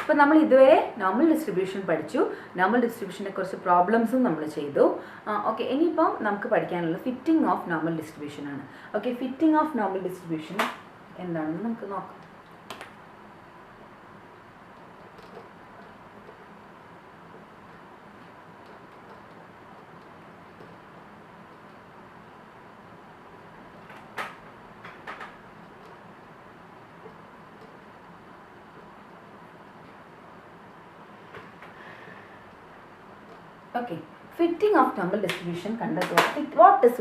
അപ്പോൾ നമ്മൾ ഇതുവരെ നോർമൽ ഡിസ്ട്രിബ്യൂഷൻ പഠിച്ചു. നോർമൽ ഡിസ്ട്രിബ്യൂഷനെ കുറിച്ച് പ്രോബ്ലംസും നമ്മൾ ചെയ്തു. ഓക്കെ, ഇനിയിപ്പം നമുക്ക് പഠിക്കാനുള്ളത് ഫിറ്റിംഗ് ഓഫ് നോർമൽ ഡിസ്ട്രിബ്യൂഷൻ ആണ്. Okay, fitting of normal distribution എന്താണെന്ന് നമുക്ക് നോക്കാം. Okay, fitting of normal distribution കണ്ടെത്തുക. What is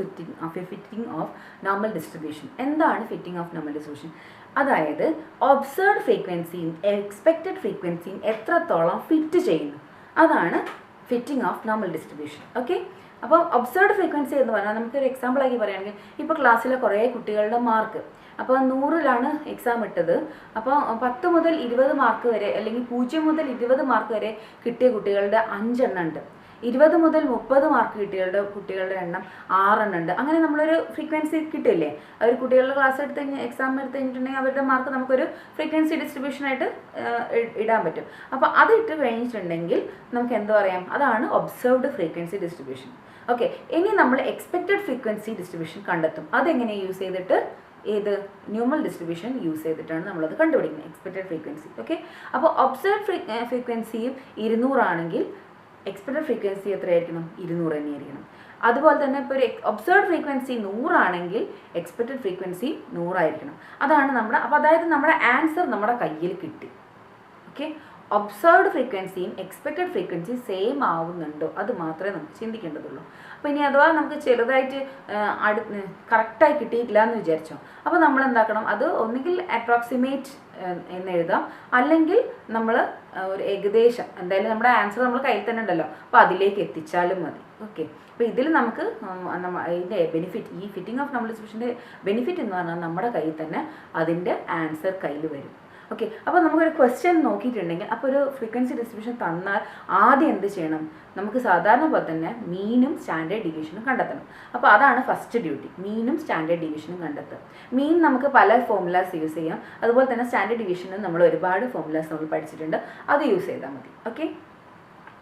fitting of normal distribution? എന്താണ് fitting of normal distribution? അതായത് ഒബ്സർവ്ഡ് ഫ്രീക്വൻസിയും എക്സ്പെക്റ്റഡ് ഫ്രീക്വൻസിയും എത്രത്തോളം ഫിറ്റ് ചെയ്യുന്നു, അതാണ് fitting of normal distribution. Okay, അപ്പോൾ ഒബ്സർവ്ഡ് ഫ്രീക്വൻസി എന്ന് പറഞ്ഞാൽ നമുക്കൊരു എക്സാമ്പിൾ ആക്കി പറയുകയാണെങ്കിൽ ഇപ്പോൾ ക്ലാസ്സിലെ കുറേ കുട്ടികളുടെ മാർക്ക്, അപ്പോൾ 100-ലാണ് എക്സാം ഇട്ടത്. അപ്പോൾ 10 മുതൽ 20 മാർക്ക് വരെ അല്ലെങ്കിൽ 0 മുതൽ 20 മാർക്ക് വരെ കിട്ടിയ കുട്ടികളുടെ 5 എണ്ണം ഉണ്ട്. 20 മുതൽ 30 മാർക്ക് കുട്ടികളുടെ എണ്ണം 6 എണ്ണം ഉണ്ട്. അങ്ങനെ നമ്മളൊരു ഫ്രീക്വൻസി കിട്ടില്ലേ, അവർ കുട്ടികളുടെ ക്ലാസ് എടുത്ത് എക്സാം എടുത്ത് കഴിഞ്ഞിട്ടുണ്ടെങ്കിൽ അവരുടെ മാർക്ക് നമുക്കൊരു ഫ്രീക്വൻസി ഡിസ്ട്രിബ്യൂഷനായിട്ട് ഇടാൻ പറ്റും. അപ്പോൾ അത് ഇട്ട് കഴിഞ്ഞിട്ടുണ്ടെങ്കിൽ നമുക്ക് എന്ത് പറയാം, അതാണ് ഒബ്സർവ്ഡ് ഫ്രീക്വൻസി ഡിസ്ട്രിബ്യൂഷൻ. ഓക്കെ, ഇനി നമ്മൾ എക്സ്പെക്റ്റഡ് ഫ്രീക്വൻസി ഡിസ്ട്രിബ്യൂഷൻ കണ്ടെത്തും. അതെങ്ങനെ യൂസ് ചെയ്തിട്ട്, ഏത് ന്യൂമൽ ഡിസ്ട്രിബ്യൂഷൻ യൂസ് ചെയ്തിട്ടാണ് നമ്മളത് കണ്ടുപിടിക്കുന്നത്, എക്സ്പെക്റ്റഡ് ഫ്രീക്വൻസി. ഓക്കെ, അപ്പോൾ ഒബ്സർവ്ഡ് ഫ്രീക്വൻസിയും 200 ആണെങ്കിൽ എക്സ്പെക്റ്റഡ് ഫ്രീക്വൻസി എത്രയായിരിക്കണം, 200 തന്നെയായിരിക്കണം. അതുപോലെ തന്നെ ഇപ്പോൾ ഒരു ഒബ്സർവ്ഡ് ഫ്രീക്വൻസി 100 ആണെങ്കിൽ എക്സ്പെക്റ്റഡ് ഫ്രീക്വൻസി 100 ആയിരിക്കണം. അതാണ് നമ്മുടെ, അപ്പോൾ അതായത് നമ്മുടെ ആൻസർ നമ്മുടെ കയ്യിൽ കിട്ടി. ഓക്കെ, ഒബ്സർവ്ഡ് ഫ്രീക്വൻസിയും എക്സ്പെക്റ്റഡ് ഫ്രീക്വൻസിയും സെയിം ആവുന്നുണ്ടോ, അത് മാത്രമേ നമുക്ക് ചിന്തിക്കേണ്ടതുള്ളൂ. അപ്പോൾ ഇനി അഥവാ നമുക്ക് ചെറുതായിട്ട് കറക്റ്റായി കിട്ടിയിട്ടില്ല എന്ന് വിചാരിച്ചോ, അപ്പോൾ നമ്മൾ എന്താക്കണം, അത് ഒന്നുകിൽ അപ്രോക്സിമേറ്റ് എന്ന് എഴുതാം, അല്ലെങ്കിൽ നമ്മൾ ഒരു ഏകദേശം, എന്തായാലും നമ്മുടെ ആൻസർ നമ്മൾ കയ്യിൽ തന്നെ ഉണ്ടല്ലോ, അപ്പോൾ അതിലേക്ക് എത്തിച്ചാലും മതി. ഓക്കെ, അപ്പോൾ ഇതിൽ നമുക്ക് ഇതിൻ്റെ ബെനിഫിറ്റ്, ഈ ഫിറ്റിംഗ് ഓഫ് നോർമൽ ഡിസ്ട്രിബ്യൂഷൻ്റെ ബെനിഫിറ്റ് എന്ന് പറഞ്ഞാൽ നമ്മുടെ കയ്യിൽ തന്നെ അതിൻ്റെ ആൻസർ കയ്യിൽ വരും. ഓക്കെ, അപ്പോൾ നമുക്കൊരു ക്വസ്റ്റ്യൻ നോക്കിയിട്ടുണ്ടെങ്കിൽ, അപ്പോൾ ഒരു ഫ്രീക്വൻസി ഡിസ്ട്രിബ്യൂഷൻ തന്നാൽ ആദ്യം എന്ത് ചെയ്യണം, നമുക്ക് സാധാരണ പോലെ തന്നെ മീനും സ്റ്റാൻഡേർഡ് ഡീവിയേഷനും കണ്ടെത്തണം. അപ്പോൾ അതാണ് ഫസ്റ്റ് ഡ്യൂട്ടി, മീനും സ്റ്റാൻഡേർഡ് ഡീവിയേഷനും കണ്ടെത്തുക. മീൻ നമുക്ക് പല ഫോർമുലാസ് യൂസ് ചെയ്യാം, അതുപോലെ തന്നെ സ്റ്റാൻഡേർഡ് ഡീവിയേഷനും നമ്മൾ ഒരുപാട് ഫോർമുലാസ് നമ്മൾ പഠിച്ചിട്ടുണ്ട്, അത് യൂസ് ചെയ്താൽ മതി. ഓക്കെ,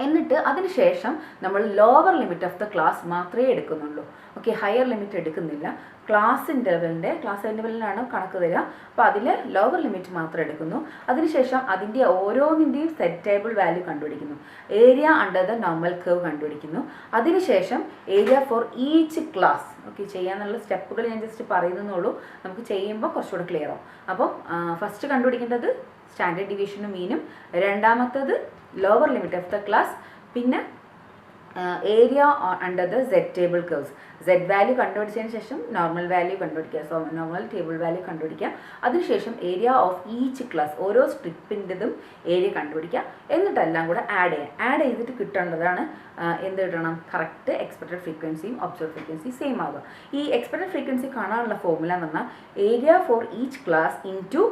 എന്നിട്ട് അതിനുശേഷം നമ്മൾ lower limit of the class മാത്രമേ എടുക്കുന്നുള്ളൂ. ഓക്കെ, ഹയർ ലിമിറ്റ് എടുക്കുന്നില്ല. ക്ലാസ് ഇൻ്റർവെല്ലിനാണ് കണക്ക് തരിക, അപ്പോൾ അതിൽ ലോവർ ലിമിറ്റ് മാത്രം എടുക്കുന്നു. അതിനുശേഷം അതിൻ്റെ ഓരോന്നിൻ്റെയും സെറ്റ് ടേബിൾ വാല്യൂ കണ്ടുപിടിക്കുന്നു. Area under the normal curve കണ്ടുപിടിക്കുന്നു. അതിനുശേഷം area for each class. Okay, ചെയ്യാനുള്ള സ്റ്റെപ്പുകൾ ഞാൻ ജസ്റ്റ് പറയുന്നുള്ളൂ, നമുക്ക് ചെയ്യുമ്പോൾ കുറച്ചുകൂടെ ക്ലിയർ ആവും. അപ്പോൾ ഫസ്റ്റ് കണ്ടുപിടിക്കേണ്ടത് സ്റ്റാൻഡേർഡ് ഡീവിയേഷനും മീനും, രണ്ടാമത്തത് lower limit of the class, പിന്നെ area under the Z table curves. Z value കണ്ടുപിടിച്ചതിന് ശേഷം നോർമൽ വാല്യൂ കണ്ടുപിടിക്കുക, നോർമൽ ടേബിൾ വാല്യൂ കണ്ടുപിടിക്കുക. അതിനുശേഷം ഏരിയ ഓഫ് ഈച്ച് ക്ലാസ്, ഓരോ സ്ട്രിപ്പിൻ്റെതും ഏരിയ കണ്ടുപിടിക്കുക. എന്നിട്ടെല്ലാം കൂടെ ആഡ് ചെയ്തിട്ട് കിട്ടേണ്ടതാണ് എന്ത് കിട്ടണം, കറക്റ്റ് എക്സ്പെക്റ്റഡ് ഫ്രീക്വൻസിയും ഒബ്സർവ്ഡ് ഫ്രീക്വൻസി സെയിം ആവുക. ഈ എക്സ്പെക്റ്റഡ് ഫ്രീക്വൻസി കാണാനുള്ള ഫോർമുല എന്ന് പറഞ്ഞാൽ area for each class into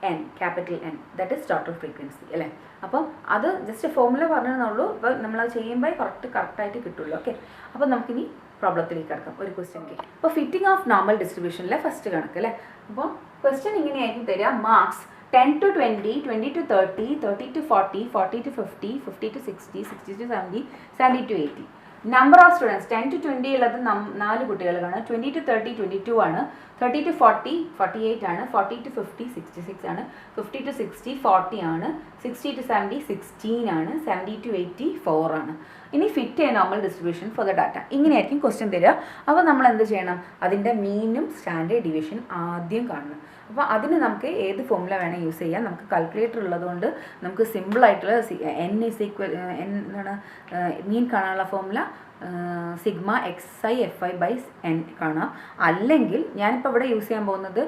N, capital N, that is total frequency അല്ലേ. അപ്പോൾ അത് ജസ്റ്റ് ഫോർമുല പറഞ്ഞതെന്നുള്ളൂ, ഇപ്പോൾ നമ്മളത് ചെയ്യുമ്പോൾ കറക്റ്റായിട്ട് കിട്ടുള്ളൂ. ഓക്കെ, അപ്പോൾ നമുക്കിനി പ്രോബ്ലത്തിലേക്ക് കിടക്കാം. ഒരു ക്വസ്റ്റ്യൻ, ഇപ്പോൾ ഫിറ്റിംഗ് ഓഫ് നോർമൽ ഡിസ്ട്രിബ്യൂഷനിലെ ഫസ്റ്റ് കണക്ക് അല്ലേ. അപ്പോൾ ക്വസ്റ്റ്യൻ ഇങ്ങനെയായിരിക്കും തരിക, marks 10 to 20, 20 to 30, 30 to 40, 40 to 50, 50 to 60, 60 to 70, 70 to 80. Number of students 10 to 20 ഉള്ളത് 4 കുട്ടികളാണ്, 20 to 30 22 ആണ്, 30 to 40 48 ആണ്, 40 to 50 66 ആണ്, 50 to 60 40 ആണ്, 60 to 70 16 ആണ്, 70 to 80 4 ആണ്. ഇനി ഫിറ്റ് ചെയ്യാൻ normal distribution for the data, ഇങ്ങനെയായിരിക്കും ക്വസ്റ്റ്യൻ തരിക. അപ്പോൾ നമ്മൾ എന്ത് ചെയ്യണം, അതിൻ്റെ മീനും സ്റ്റാൻഡേർഡ് ഡീവിയേഷൻ ആദ്യം കാണണം. അപ്പോൾ അതിന് നമുക്ക് ഏത് ഫോർമുല വേണം യൂസ് ചെയ്യാം. നമുക്ക് കാൽക്കുലേറ്റർ ഉള്ളതുകൊണ്ട് നമുക്ക് സിമ്പിളായിട്ടുള്ള എന്താണ് മീൻ കാണാനുള്ള ഫോർമുല സിഗ്മ XI/FI/N കാണാം. അല്ലെങ്കിൽ ഞാനിപ്പോൾ ഇവിടെ യൂസ് ചെയ്യാൻ പോകുന്നത്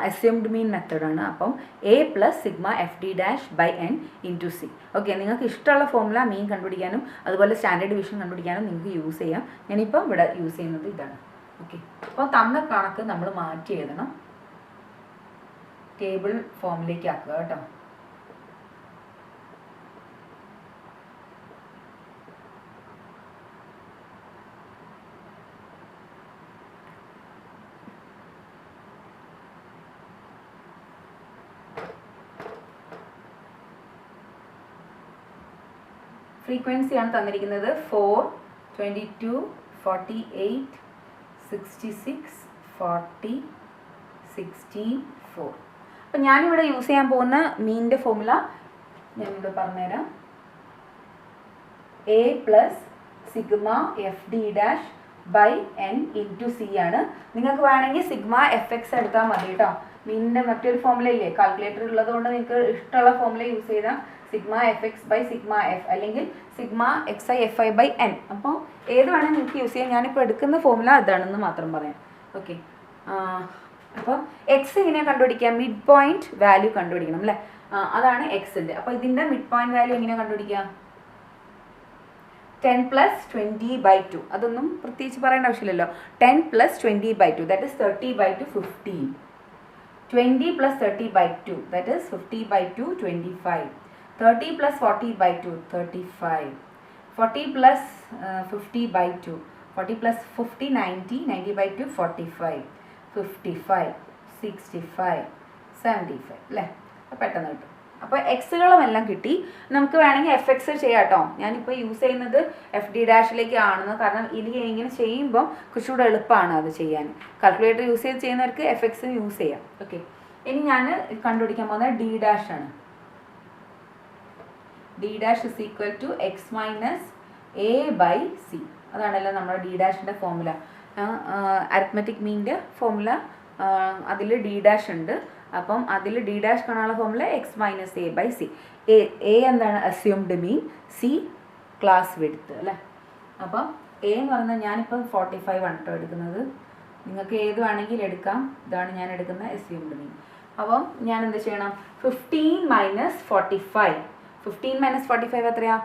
അസ്യൂംഡ് മീൻ മെത്തേഡാണ്. അപ്പം A + sigma FD'/N × C. Okay, നിങ്ങൾക്ക് ഇഷ്ടമുള്ള ഫോർമുല മീൻ കണ്ടുപിടിക്കാനും അതുപോലെ സ്റ്റാൻഡേർഡ് ഡിവിഷൻ കണ്ടുപിടിക്കാനും നിങ്ങൾക്ക് യൂസ് ചെയ്യാം. ഞാനിപ്പോൾ ഇവിടെ യൂസ് ചെയ്യുന്നത് ഇതാണ്. ഓക്കെ, അപ്പോൾ തന്ന കണക്ക് നമ്മൾ മാറ്റി എഴുതണം, ടേബിൾ ഫോമിലേക്ക് ആക്കുക കേട്ടോ. ഫ്രീക്വൻസിയാണ് തന്നിരിക്കുന്നത് 4, 22, 48, 66, 40, 16, 4. അപ്പം ഞാനിവിടെ യൂസ് ചെയ്യാൻ പോകുന്ന മീനിൻ്റെ ഫോർമുല ഞാനിവിടെ പറഞ്ഞുതരാം. A plus sigma F D dash by N into C ആണ്. നിങ്ങൾക്ക് വേണമെങ്കിൽ സിഗ്മ എഫ് എക്സ് എടുത്താൽ മതി കേട്ടോ. മീനിൻ്റെ മറ്റൊരു ഫോർമുല ഇല്ലേ, കാൽക്കുലേറ്റർ ഉള്ളതുകൊണ്ട് നിങ്ങൾക്ക് ഇഷ്ടമുള്ള ഫോർമുല യൂസ് ചെയ്താൽ sigma F X by sigma F അല്ലെങ്കിൽ sigma X I F I by N. അപ്പോൾ ഏത് വേണമെങ്കിൽ നിങ്ങൾക്ക് യൂസ് ചെയ്യാം. ഞാനിപ്പോൾ എടുക്കുന്ന ഫോർമുല അതാണെന്ന് മാത്രം പറയാം. ഓക്കെ, അപ്പം എക്സ് എങ്ങനെയാണ് കണ്ടുപിടിക്കുക? മിഡ് പോയിന്റ് വാല്യൂ കണ്ടുപിടിക്കണം അല്ലേ? അതാണ് എക്സിൻ്റെ. അപ്പോൾ ഇതിൻ്റെ മിഡ് പോയിന്റ് വാല്യൂ എങ്ങനെയാണ് കണ്ടുപിടിക്കുക? 10 പ്ലസ് 20/2. അതൊന്നും പ്രത്യേകിച്ച് പറയേണ്ട ആവശ്യമില്ലല്ലോ. 10 plus 20/2 that is 30/2 15. 20 plus 30/2 that is 50/2 25. 30 plus 40/2 35. 40 plus 50/2 40 plus 50 90. 90/2 45. 55 65 75 അല്ലേ? പെട്ടെന്ന് കിട്ടും. അപ്പോൾ എക്സുകളുമെല്ലാം കിട്ടി. നമുക്ക് വേണമെങ്കിൽ എഫ് എക്സ് ചെയ്യാം കേട്ടോ. ഞാനിപ്പോൾ യൂസ് ചെയ്യുന്നത് എഫ് ഡി ഡാഷിലേക്ക് ആണെന്ന്, കാരണം ഇനി ഇങ്ങനെ ചെയ്യുമ്പോൾ കുറച്ചുകൂടെ എളുപ്പമാണ് അത് ചെയ്യാൻ. കാൽക്കുലേറ്റർ യൂസ് ചെയ്ത് ചെയ്യുന്നവർക്ക് എഫ് എക്സ് യൂസ് ചെയ്യാം. ഓക്കെ, ഇനി ഞാൻ കണ്ടുപിടിക്കാൻ പോകുന്നത് ഡി ഡാഷ് ആണ്. D dash is equal to X minus A by C. അതാണല്ലോ നമ്മുടെ ഡി ഡാഷിൻ്റെ ഫോർമുല. അരിത്മെറ്റിക് മീനിൻ്റെ ഫോർമുല അതിൽ ഡി ഡാഷ് ഉണ്ട്. അപ്പം അതിൽ ഡി ഡാഷ് കാണാനുള്ള formula X minus A by C. A എന്താണ്? Assumed mean. C class width അല്ലേ? അപ്പം എ എന്ന് പറയുന്നത് ഞാനിപ്പം 45 ആണ് കേട്ടോ എടുക്കുന്നത്. നിങ്ങൾക്ക് ഏത് വേണമെങ്കിലും എടുക്കാം. ഇതാണ് ഞാൻ എടുക്കുന്ന അസ്യൂംഡ് മീൻ. അപ്പം ഞാൻ എന്ത് ചെയ്യണം? 15 മൈനസ് 45. 15 മൈനസ് 45 എത്രയാ?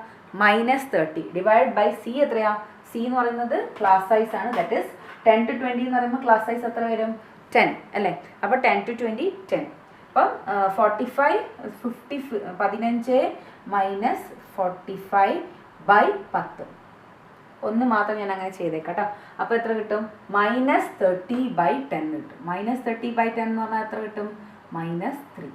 -30 ഡിവൈഡ് ബൈ സി എത്രയാ? സി എന്ന് പറയുന്നത് ക്ലാസ് സൈസ് ആണ്. ദാറ്റ് ഇസ് 10 to 20 എന്ന് പറയുമ്പോൾ ക്ലാസ് സൈസ് എത്ര വരും? 10 അല്ലേ? അപ്പോൾ 10 to 20 10. അപ്പം 45 50 15 മൈനസ് 45 ബൈ 10. ഒന്ന് മാത്രം ഞാൻ അങ്ങനെ ചെയ്തേക്കാം കേട്ടോ. അപ്പോൾ എത്ര കിട്ടും? -30/10 കിട്ടും. -30/10 എന്ന് പറഞ്ഞാൽ എത്ര കിട്ടും? -3.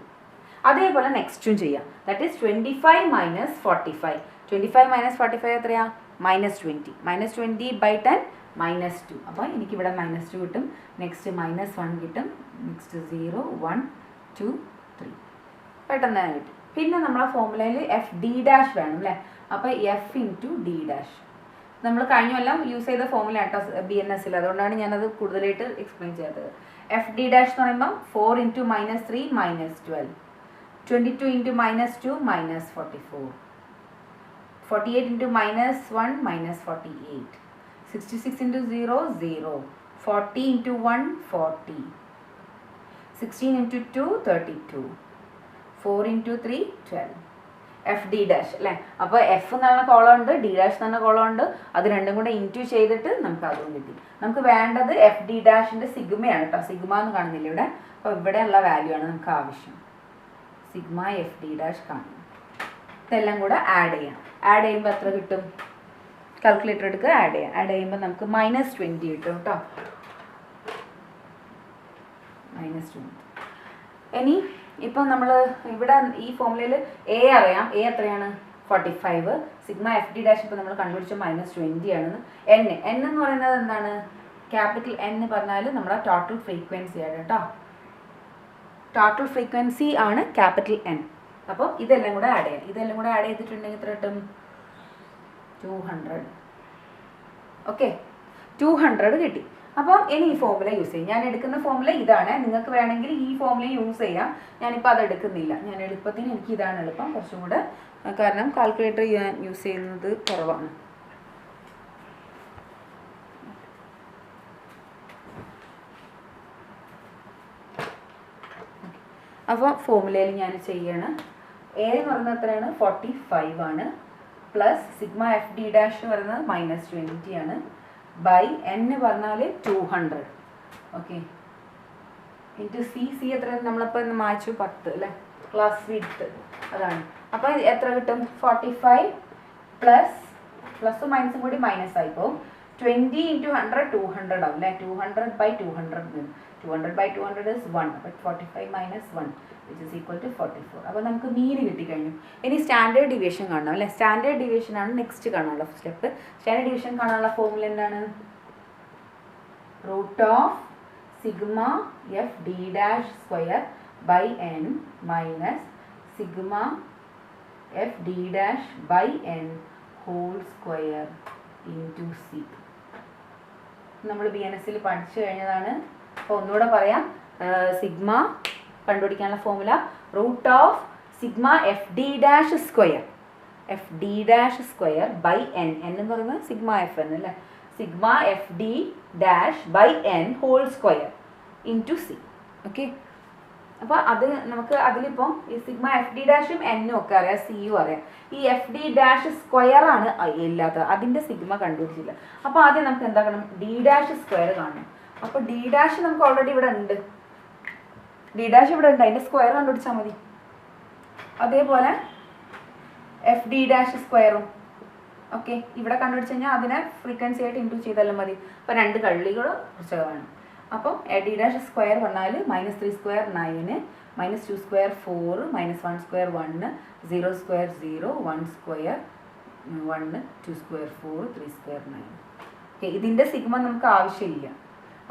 അതേപോലെ നെക്സ്റ്റും ചെയ്യാം. That is 25 minus 45. 25 മൈനസ് 45 എത്രയാ? -20. -20/10 -2. അപ്പോൾ എനിക്കിവിടെ -2 കിട്ടും. നെക്സ്റ്റ് -1 കിട്ടും. നെക്സ്റ്റ് 0 1 2 3. പെട്ടെന്ന് തന്നെ കിട്ടും. പിന്നെ നമ്മളെ ഫോർമുലയിൽ എഫ് ഡി ഡാഷ് വേണം അല്ലേ? അപ്പോൾ എഫ് ഇൻറ്റു ഡി ഡാഷ് നമ്മൾ കഴിഞ്ഞെല്ലാം യൂസ് ചെയ്ത ഫോർമുല കേട്ടോ BNSൽ. അതുകൊണ്ടാണ് ഞാനത് കൂടുതലായിട്ട് എക്സ്പ്ലെയിൻ ചെയ്തത്. എഫ് ഡി ഡാഷ് എന്ന് പറയുമ്പോൾ 4 into -3 -12. 22 into -2 -44. 48 into -1 -48. 66 into 0 0. 40 into 1 40. 16 into 2 32. 4 into 3 12. F D dash അല്ലേ? അപ്പോൾ എഫ് എന്നുള്ള കോളം ഉണ്ട്, ഡി ഡാഷ് എന്ന കോളം ഉണ്ട്. അത് രണ്ടും കൂടെ ഇൻറ്റു ചെയ്തിട്ട് നമുക്ക് അതും കിട്ടി. നമുക്ക് വേണ്ടത് എഫ് ഡി ഡാഷിൻ്റെ സിഗ്മയാണ് കേട്ടോ. സിഗ്മ എന്ന് കാണുന്നില്ല ഇവിടെ. അപ്പോൾ ഇവിടെയുള്ള വാല്യൂ ആണ് നമുക്ക് ആവശ്യം. സിഗ്മ എഫ് ഡി ഡാഷ് കാണും. ഇതെല്ലാം കൂടെ ആഡ് ചെയ്യാം. ആഡ് ചെയ്യുമ്പോൾ എത്ര കിട്ടും? കാൽക്കുലേറ്റർ എടുക്കുക, ആഡ് ചെയ്യാം. ആഡ് ചെയ്യുമ്പോൾ നമുക്ക് -20 കിട്ടും കേട്ടോ. -20. ഇനി ഇപ്പം നമ്മൾ ഇവിടെ ഈ ഫോർമുലയിൽ എ അറിയാം. എ എത്രയാണ്? 45. സിഗ്മ എഫ് ഡി ഡാഷ് ഇപ്പോൾ നമ്മൾ കണ്ടുപിടിച്ച -20 ആണെന്ന്. എൻ എന്ന് പറയുന്നത് എന്താണ്? ക്യാപിറ്റൽ എൻ എന്ന് പറഞ്ഞാൽ നമ്മുടെ ടോട്ടൽ ഫ്രീക്വൻസി ആണ് കേട്ടോ. ടോട്ടൽ ഫ്രീക്വൻസി ആണ് ക്യാപിറ്റൽ എൻ. അപ്പോൾ ഇതെല്ലാം കൂടെ ആഡ് ചെയ്യാം. ഇതെല്ലാം കൂടെ ആഡ് ചെയ്തിട്ടുണ്ടെങ്കിൽ എത്ര കിട്ടും? 200. ഓക്കെ, 200 കിട്ടി. അപ്പം ഇനി ഈ ഫോർമുല യൂസ് ചെയ്യും. ഞാൻ എടുക്കുന്ന ഫോർമുല ഇതാണ്. നിങ്ങൾക്ക് വേണമെങ്കിൽ ഈ ഫോർമുല യൂസ് ചെയ്യാം. ഞാനിപ്പോൾ അത് എടുക്കുന്നില്ല. ഞാൻ എളുപ്പത്തിന് എനിക്ക് ഇതാണ് എളുപ്പം കുറച്ചും കൂടെ, കാരണം കാൽക്കുലേറ്റർ ഞാൻ യൂസ് ചെയ്യുന്നത് കുറവാണ്. അപ്പോൾ ഫോർമുലയിൽ ഞാൻ ചെയ്യണം. എ എന്ന് പറയുന്നത് എത്രയാണ്? 45 ആണ്. Plus sigma F D dash പറയുന്നത് -20 ആണ്. ബൈ എൻ പറഞ്ഞാൽ 200. ഓക്കെ, ഇൻറ്റു സി എത്ര? നമ്മളിപ്പോൾ മായ്ച്ചു 10 അല്ലേ? ക്ലാസ് വിഡ്ത്ത് അതാണ്. അപ്പോൾ എത്ര കിട്ടും? 45 പ്ലസും മൈനസും കൂടി മൈനസ് ആയിപ്പോൾ 20 × 100 200 ആവും അല്ലേ? 200/200. 200/200 is 1. അപ്പോൾ 45 minus 1 which is equal to 44. അപ്പോൾ നമുക്ക് മീൻ കിട്ടിക്കഴിഞ്ഞു. ഇനി സ്റ്റാൻഡേർഡ് ഡീവിയേഷൻ കാണണം അല്ലേ? സ്റ്റാൻഡേർഡ് ഡീവിയേഷൻ ആണ് നെക്സ്റ്റ് കാണാനുള്ള സ്റ്റെപ്പ്. സ്റ്റാൻഡേർഡ് ഡീവിയേഷൻ കാണാനുള്ള ഫോർമുല എന്താണ്? Root of sigma F D dash square by N minus sigma F D dash by N whole square into C. നമ്മൾ BNS ൽ പഠിച്ചു കഴിഞ്ഞതാണ്. അപ്പോൾ ഒന്നുകൂടെ പറയാം. സിഗ്മ കണ്ടുപിടിക്കാനുള്ള formula root of sigma F D dash square by N. N എന്ന് പറയുന്നത് സിഗ്മ എഫ് എൻ അല്ലേ? Sigma F D dash by N whole square into C. Okay, അപ്പോൾ അത് നമുക്ക് അതിലിപ്പം ഈ സിഗ്മ എഫ് ഡി ഡാഷും എന്നും ഒക്കെ അറിയാം, സിയും അറിയാം. ഈ എഫ് ഡി ഡാഷ് സ്ക്വയർ ആണ് ഇല്ലാത്തത്, അതിൻ്റെ സിഗ്മ കണ്ടുപിടിച്ചില്ല. അപ്പോൾ ആദ്യം നമുക്ക് എന്താക്കണം? ഡി ഡാഷ് സ്ക്വയർ കാണണം. അപ്പോൾ ഡി ഡാഷ് നമുക്ക് ഓൾറെഡി ഇവിടെ ഉണ്ട്, അതിൻ്റെ സ്ക്വയർ കണ്ടുപിടിച്ചാൽ മതി. അതേപോലെ എഫ് ഡി ഡാഷ് സ്ക്വയറും ഓക്കെ ഇവിടെ കണ്ടുപിടിച്ച് കഴിഞ്ഞാൽ അതിനെ ഫ്രീക്വൻസി ആയിട്ട് ഇൻറ്റു ചെയ്താലും മതി. അപ്പോൾ രണ്ട് കള്ളികൾ കുറച്ച് വേണം. അപ്പോൾ ഡി ഡാഷ് സ്ക്വയർ പറഞ്ഞാൽ -3 square 9, -2 square 4, -1 square 1, 0 square 0, 1 square 1, 2 square 4, 3 square 9. Okay, ഇതിൻ്റെ സിഗ്മ നമുക്ക് ആവശ്യമില്ല.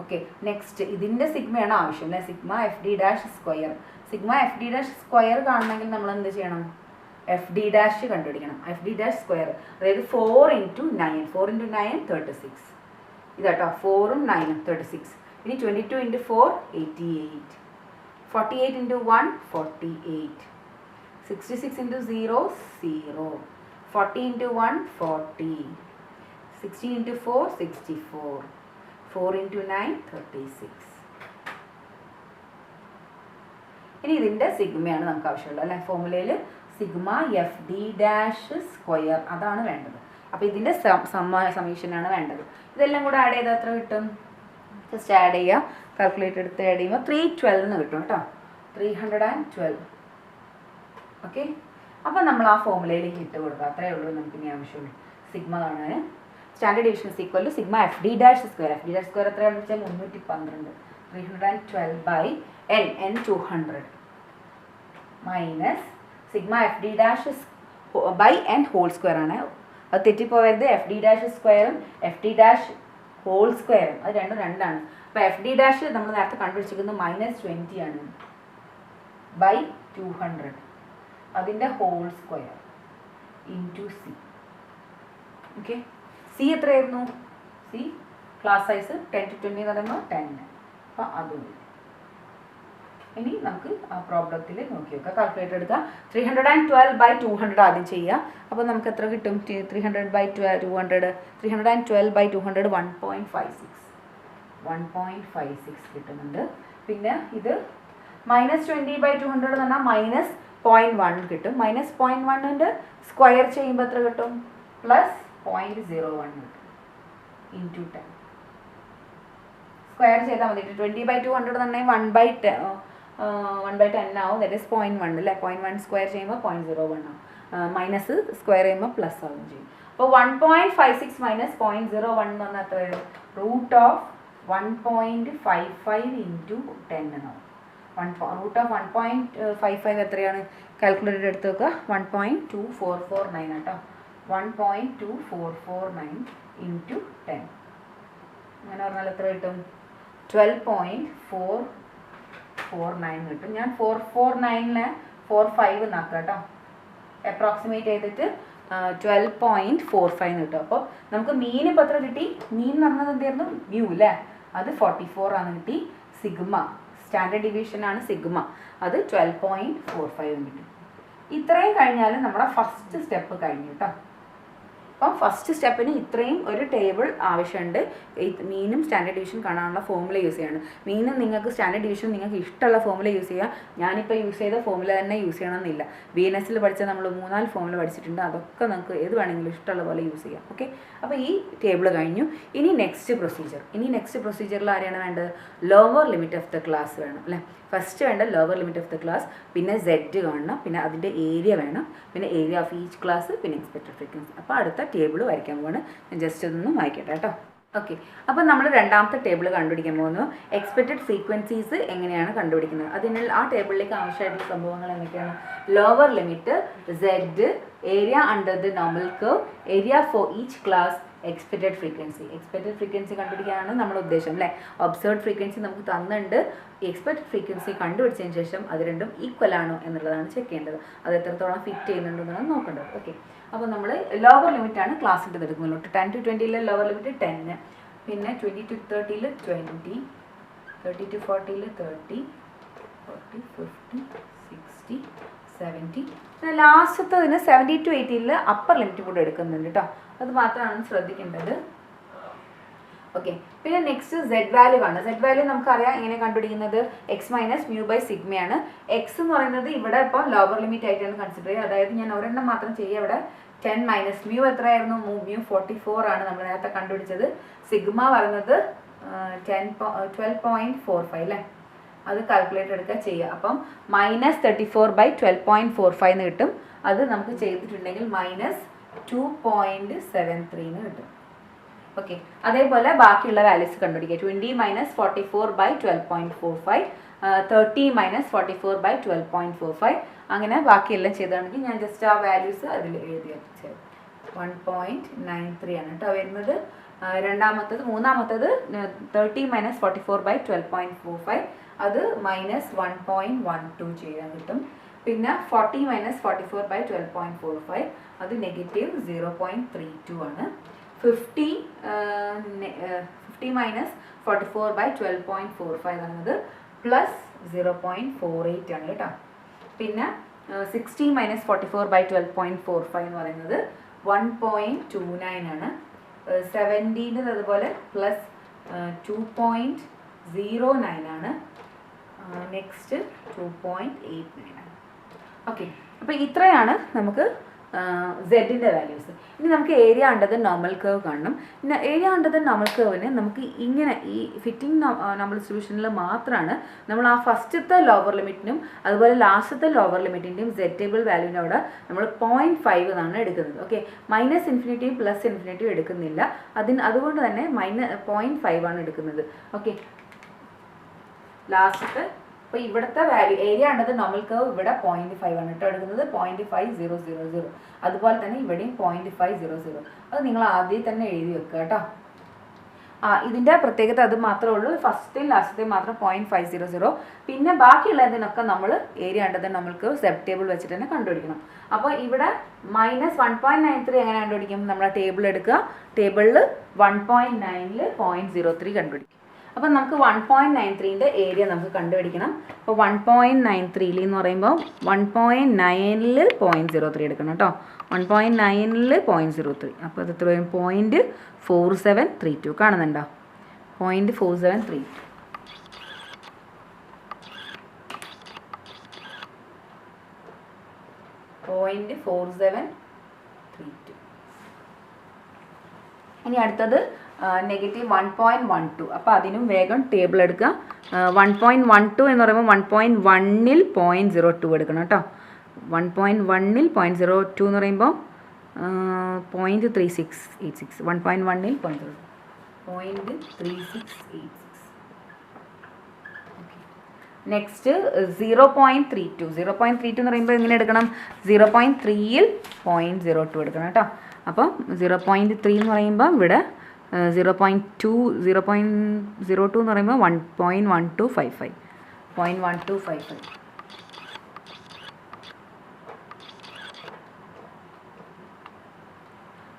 ഓക്കെ, നെക്സ്റ്റ് ഇതിൻ്റെ സിഗ്മയാണ് ആവശ്യം അല്ലേ? Sigma F D dash square. Sigma F D dash square കാണണമെങ്കിൽ നമ്മൾ എന്ത് ചെയ്യണം? എഫ് ഡി ഡാഷ് കണ്ടുപിടിക്കണം. എഫ് ഡി ഡാഷ് സ്ക്വയർ അതായത് 4 × 9, 4 × 9 36. ഇതാട്ടോ 4ഉം 9ഉം 36. ഇനി 22 × 4 88, 48 × 1 48, 66 × 0 0, 40 × 1 40, 60 × 4 64, 4 × 9 36. ഇനി ഇതിൻ്റെ സിഗ്മയാണ് നമുക്ക് ആവശ്യമുള്ളത് അല്ലേ? ഫോർമുലയിൽ sigma F D dash square അതാണ് വേണ്ടത്. അപ്പോൾ ഇതിൻ്റെ സമീഷനാണ് വേണ്ടത്. ഇതെല്ലാം കൂടെ ആഡ് ചെയ്താൽ എത്ര കിട്ടും? ജസ്റ്റ് ആഡ് ചെയ്യുക. കാൽക്കുലേറ്റർ എടുത്ത് ആഡ് ചെയ്യുമ്പോൾ 312 എന്ന് കിട്ടും കേട്ടോ. 312. ഓക്കെ, അപ്പോൾ നമ്മൾ ആ ഫോർമുലയിലേക്ക് ഇട്ട് കൊടുക്കുക. അത്രയേ ഉള്ളൂ നമുക്ക് ഇനി ആവശ്യമുള്ളൂ സിഗ്മ കാണാൻ. Standard deviation is equal to sigma F D dash square. F D dash square എത്രയാണെന്ന് വെച്ചാൽ 312. 312 by N, N 200 minus sigma F D dash by N whole square ആണ്. അത് തെറ്റിപ്പോയത്. എഫ് ഡി ഡാഷ് സ്ക്വയറും എഫ് ഡി ഡാഷ് ഹോൾ സ്ക്വയറും അത് രണ്ടും രണ്ടാണ്. അപ്പോൾ എഫ് ഡി ഡാഷ് നമ്മൾ നേരത്തെ കണ്ടുപിടിച്ചിരിക്കുന്നത് -20 ആണ് ബൈ 200, അതിൻ്റെ whole square into C. Okay, C എത്രയായിരുന്നു? സി ക്ലാസ് സൈസ് 10 to 20 എന്ന് പറയുമ്പോൾ 10. അപ്പോൾ അതും ഇനി നമുക്ക് ആ പ്രോബ്ലത്തിൽ നോക്കി നോക്കാം. കാൽക്കുലേറ്റർ എടുക്കുക. 312/200 ആദ്യം ചെയ്യുക. അപ്പോൾ നമുക്ക് എത്ര കിട്ടും? 300/200, 312/200 1.56 കിട്ടുന്നുണ്ട്. പിന്നെ ഇത് -20/200 എന്ന് പറഞ്ഞാൽ -0.1 കിട്ടും. -0.1ൻ്റെ സ്ക്വയർ ചെയ്യുമ്പോൾ എത്ര കിട്ടും? +0.01 കിട്ടും ഇൻറ്റു 10. സ്ക്വയർ ചെയ്താൽ മതി. 20/200 തന്നെ 1/10 ആവും. ദാറ്റ് ഈസ് 0.1 അല്ലേ? 0.1 സ്ക്വയർ ചെയ്യുമ്പോൾ 0.01 ആവും. മൈനസ് സ്ക്വയർ ചെയ്യുമ്പോൾ പ്ലസ് ആവുകയും ചെയ്യും. അപ്പോൾ 1.56 - 0.01 എന്ന് പറഞ്ഞാൽ എത്ര വരും? √1.55 × 10 എന്നാവും. √1.55 എത്രയാണ്? കാൽക്കുലേറ്റർ എടുത്ത് വെക്കുക. 1.2449 കേട്ടോ. 1.2449 × 10 അങ്ങനെ പറഞ്ഞാൽ എത്ര കിട്ടും? 12.449 കിട്ടും. ഞാൻ 449നെ 45 എന്നാക്കാം കേട്ടോ. അപ്രോക്സിമേറ്റ് ചെയ്തിട്ട് 12.45 കിട്ടും. അപ്പോൾ നമുക്ക് മീൻ ഇപ്പോൾ എത്ര കിട്ടി? മീൻ എന്ന് പറഞ്ഞത് എന്തായിരുന്നു? മ്യൂ അല്ലേ? അത് 44 ആണ് കിട്ടി. സിഗ്മ സ്റ്റാൻഡേർഡ് ഡീവിയേഷൻ ആണ് സിഗ്മ, അത് 12.45 കിട്ടും. ഇത്രയും കഴിഞ്ഞാൽ നമ്മുടെ ഫസ്റ്റ് സ്റ്റെപ്പ് കഴിഞ്ഞു കേട്ടോ. അപ്പം ഫസ്റ്റ് സ്റ്റെപ്പിന് ഇത്രയും ഒരു ടേബിൾ ആവശ്യമുണ്ട്. മീനും സ്റ്റാൻഡേർഡ് ഡിവിഷൻ കാണാനുള്ള ഫോർമുല യൂസ് ചെയ്യാണ്. മീനും നിങ്ങൾക്ക് സ്റ്റാൻഡേർഡ് ഡിവിഷൻ നിങ്ങൾക്ക് ഇഷ്ടമുള്ള ഫോർമുല യൂസ് ചെയ്യുക. ഞാനിപ്പോൾ യൂസ് ചെയ്ത ഫോർമുല തന്നെ യൂസ് ചെയ്യണമെന്നില്ല. BNS പഠിച്ച നമ്മൾ 3-4 ഫോർമുല പഠിച്ചിട്ടുണ്ട്. അതൊക്കെ നമുക്ക് ഏത് വേണമെങ്കിലും ഇഷ്ടമുള്ള പോലെ യൂസ് ചെയ്യാം. ഓക്കെ, അപ്പോൾ ഈ ടേബിൾ കഴിഞ്ഞു. ഇനി നെക്സ്റ്റ് പ്രൊസീജിയറിൽ ആരെയാണ് വേണ്ടത്? Lower limit of the class വേണം അല്ലേ? ഫസ്റ്റ് വേണ്ട lower limit of the class, പിന്നെ Z കാണണം, പിന്നെ അതിൻ്റെ ഏരിയ വേണം, പിന്നെ ഏരിയ ഓഫ് ഈച്ച് ക്ലാസ്, പിന്നെ എക്സ്പെക്റ്റഡ് ഫ്രീക്വൻസി. അപ്പോൾ അടുത്ത ടേബിൾ വരയ്ക്കാൻ പോവാണ്. ഞാൻ ജസ്റ്റ് അതൊന്നും വായിക്കട്ടെ കേട്ടോ. ഓക്കെ, അപ്പോൾ നമ്മൾ രണ്ടാമത്തെ ടേബിൾ കണ്ടുപിടിക്കാൻ പോകുന്നു. എക്സ്പെക്റ്റഡ് ഫ്രീക്വൻസീസ് എങ്ങനെയാണ് കണ്ടുപിടിക്കുന്നത്. അതിനാൽ ആ ടേബിളിലേക്ക് ആവശ്യമായിട്ടുള്ള സംഭവങ്ങൾ എന്തൊക്കെയാണ്? Lower limit, Z, area under the normal curve, area for each class, expected frequency. Expected frequency കണ്ടുപിടിക്കാനാണ് നമ്മുടെ ഉദ്ദേശം അല്ലേ. ഒബ്സർവ്ഡ് ഫ്രീക്വൻസി നമുക്ക് തന്നിട്ടുണ്ട്. എക്സ്പെക്റ്റഡ് ഫ്രീക്വൻസി കണ്ടുപിടിച്ചതിന് ശേഷം അത് രണ്ടും ഈക്വൽ ആണോ എന്നുള്ളതാണ് ചെക്ക് ചെയ്യേണ്ടത്. അത് എത്രത്തോളം ഫിറ്റ് ചെയ്യുന്നുണ്ടെന്നാണ് നോക്കേണ്ടത്. ഓക്കെ, അപ്പോൾ നമ്മൾ ലോവർ ലിമിറ്റാണ് ക്ലാസ്സിൽ എടുക്കുന്നത്. 10 to 20 ലോവർ ലിമിറ്റ് 10, പിന്നെ 20 to 30 20, 30 to 40 30, 40, 50, 60, 70. പിന്നെ ലാസ്റ്റത്തതിന് 70 to 80 അപ്പർ ലിമിറ്റ് കൂടെ എടുക്കുന്നുണ്ട് കേട്ടോ. അത് മാത്രമാണ് ശ്രദ്ധിക്കേണ്ടത്. ഓക്കെ, പിന്നെ നെക്സ്റ്റ് സെഡ് വാല്യൂ ആണ്. സെഡ് വാല്യൂ നമുക്കറിയാം എങ്ങനെ കണ്ടുപിടിക്കുന്നത്. എക്സ് മൈനസ് മ്യൂ ബൈ സിഗ്മയാണ്. എക്സ് എന്ന് പറയുന്നത് ഇവിടെ ഇപ്പോൾ ലോവർ ലിമിറ്റ് ആയിട്ടാണ് കൺസിഡർ ചെയ്യുക. അതായത് ഞാൻ ഒരെണ്ണം മാത്രം ചെയ്യുക. ഇവിടെ 10 മൈനസ് മ്യൂ എത്രയായിരുന്നു? മ്യൂ 44 ആണ് നമ്മൾ നേരത്തെ കണ്ടുപിടിച്ചത്. സിഗ്മ പറയുന്നത് 12.45 അല്ലേ. അത് കാൽക്കുലേറ്റ് എടുക്കുക ചെയ്യുക. അപ്പം -34/12.45 എന്ന് കിട്ടും. അത് നമുക്ക് ചെയ്തിട്ടുണ്ടെങ്കിൽ -2.73 എന്ന് കിട്ടും. ഓക്കെ, അതേപോലെ ബാക്കിയുള്ള വാല്യൂസ് കണ്ടുപിടിക്കുക. 20 - 44/12.45, 30 - 44/12.45. അങ്ങനെ ബാക്കിയെല്ലാം ചെയ്താണെങ്കിൽ ഞാൻ ജസ്റ്റ് ആ വാല്യൂസ് അതിൽ എഴുതി വെച്ചത്. 1.93 ആണ് കേട്ടോ വരുന്നത്. മൂന്നാമത്തത് 30 - 44/12.45, അത് -1.12 ചെയ്യാൻ കിട്ടും. പിന്നെ 40 - 44/12.45, അത് -0.32 ആണ്. 50 - 44/12.45 എന്നത് +0.48 ആണ് കേട്ടോ. പിന്നെ 60 - 44/12.45 എന്ന് പറയുന്നത് 1.29 ആണ്. 17 അതുപോലെ +2.09 ആണ്. നെക്സ്റ്റ് 2.89 ആണ്. ഓക്കെ, അപ്പോൾ ഇത്രയാണ് നമുക്ക് സെഡിൻ്റെ വാല്യൂസ്. ഇനി നമുക്ക് area under the normal curve കാണണം. പിന്നെ ഏരിയ അണ്ടർ ദ നോർമൽ കർവിന് നമുക്ക് ഇങ്ങനെ ഈ ഫിറ്റിംഗ് നോർമൽ ഡിസ്ട്രിബ്യൂഷനിൽ മാത്രമാണ് നമ്മൾ ആ ഫസ്റ്റത്തെ ലോവർ ലിമിറ്റിനും അതുപോലെ ലാസ്റ്റത്തെ ലോവർ ലിമിറ്റിൻ്റെയും സെഡ് ടേബിൾ വാല്യൂവിൻ്റെ അവിടെ നമ്മൾ 0.5 എന്നാണ് എടുക്കുന്നത്. ഓക്കെ, -∞ +∞ എടുക്കുന്നില്ല. അതുകൊണ്ട് തന്നെ -0.5 ആണ് എടുക്കുന്നത്. ഓക്കെ, ലാസ്റ്റത്തെ അപ്പോൾ ഇവിടുത്തെ value area under the normal curve ഇവിടെ 0.5 ആണ് കേട്ടോ എടുക്കുന്നത്. 0.5000. അതുപോലെ തന്നെ ഇവിടെയും 0.500. അത് നിങ്ങൾ ആദ്യം തന്നെ എഴുതി വെക്കുക കേട്ടോ. ഇതിൻ്റെ പ്രത്യേകത അത് മാത്രമേ ഉള്ളൂ. ഫസ്റ്റത്തെയും ലാസ്റ്റത്തെയും മാത്രം 0.500. പിന്നെ ബാക്കിയുള്ളതിനൊക്കെ നമ്മൾ area under the normal curve zed table വെച്ചിട്ട് തന്നെ കണ്ടുപിടിക്കണം. അപ്പോൾ ഇവിടെ -1.93 എങ്ങനെ കണ്ടുപിടിക്കും? നമ്മൾ ടേബിൾ എടുക്കുക. ടേബിളിൽ 1.9 0.03 കണ്ടുപിടിക്കും. അപ്പോൾ നമുക്ക് 1.93ൻ്റെ ഏരിയ നമുക്ക് കണ്ടുപിടിക്കണം. അപ്പോൾ 1.93 എന്ന് പറയുമ്പോൾ 1.9 0.03 എടുക്കണം കേട്ടോ. 1.9 0.03. അപ്പോൾ അത് എത്ര വരും? 0.4732 കാണുന്നുണ്ടോ? 0.4732. ഇനി അടുത്തത് -1.12. അപ്പോൾ അതിനും വേഗം ടേബിൾ എടുക്കുക. 1.12 എന്ന് പറയുമ്പോൾ 1.1ൽ 0.02 എടുക്കണം കേട്ടോ. 1.1ൽ 0.02 എന്ന് പറയുമ്പോൾ 0.3686. 1.1ൽ 0.3686. നെക്സ്റ്റ് 0.32. 0.32 എന്ന് പറയുമ്പോൾ എങ്ങനെ എടുക്കണം? 0.3ൽ 0.02 എടുക്കണം കേട്ടോ. അപ്പോൾ 0.3 എന്ന് പറയുമ്പോൾ ഇവിടെ 0.02 എന്ന് പറയുമ്പോൾ 1.1255. 0.1255.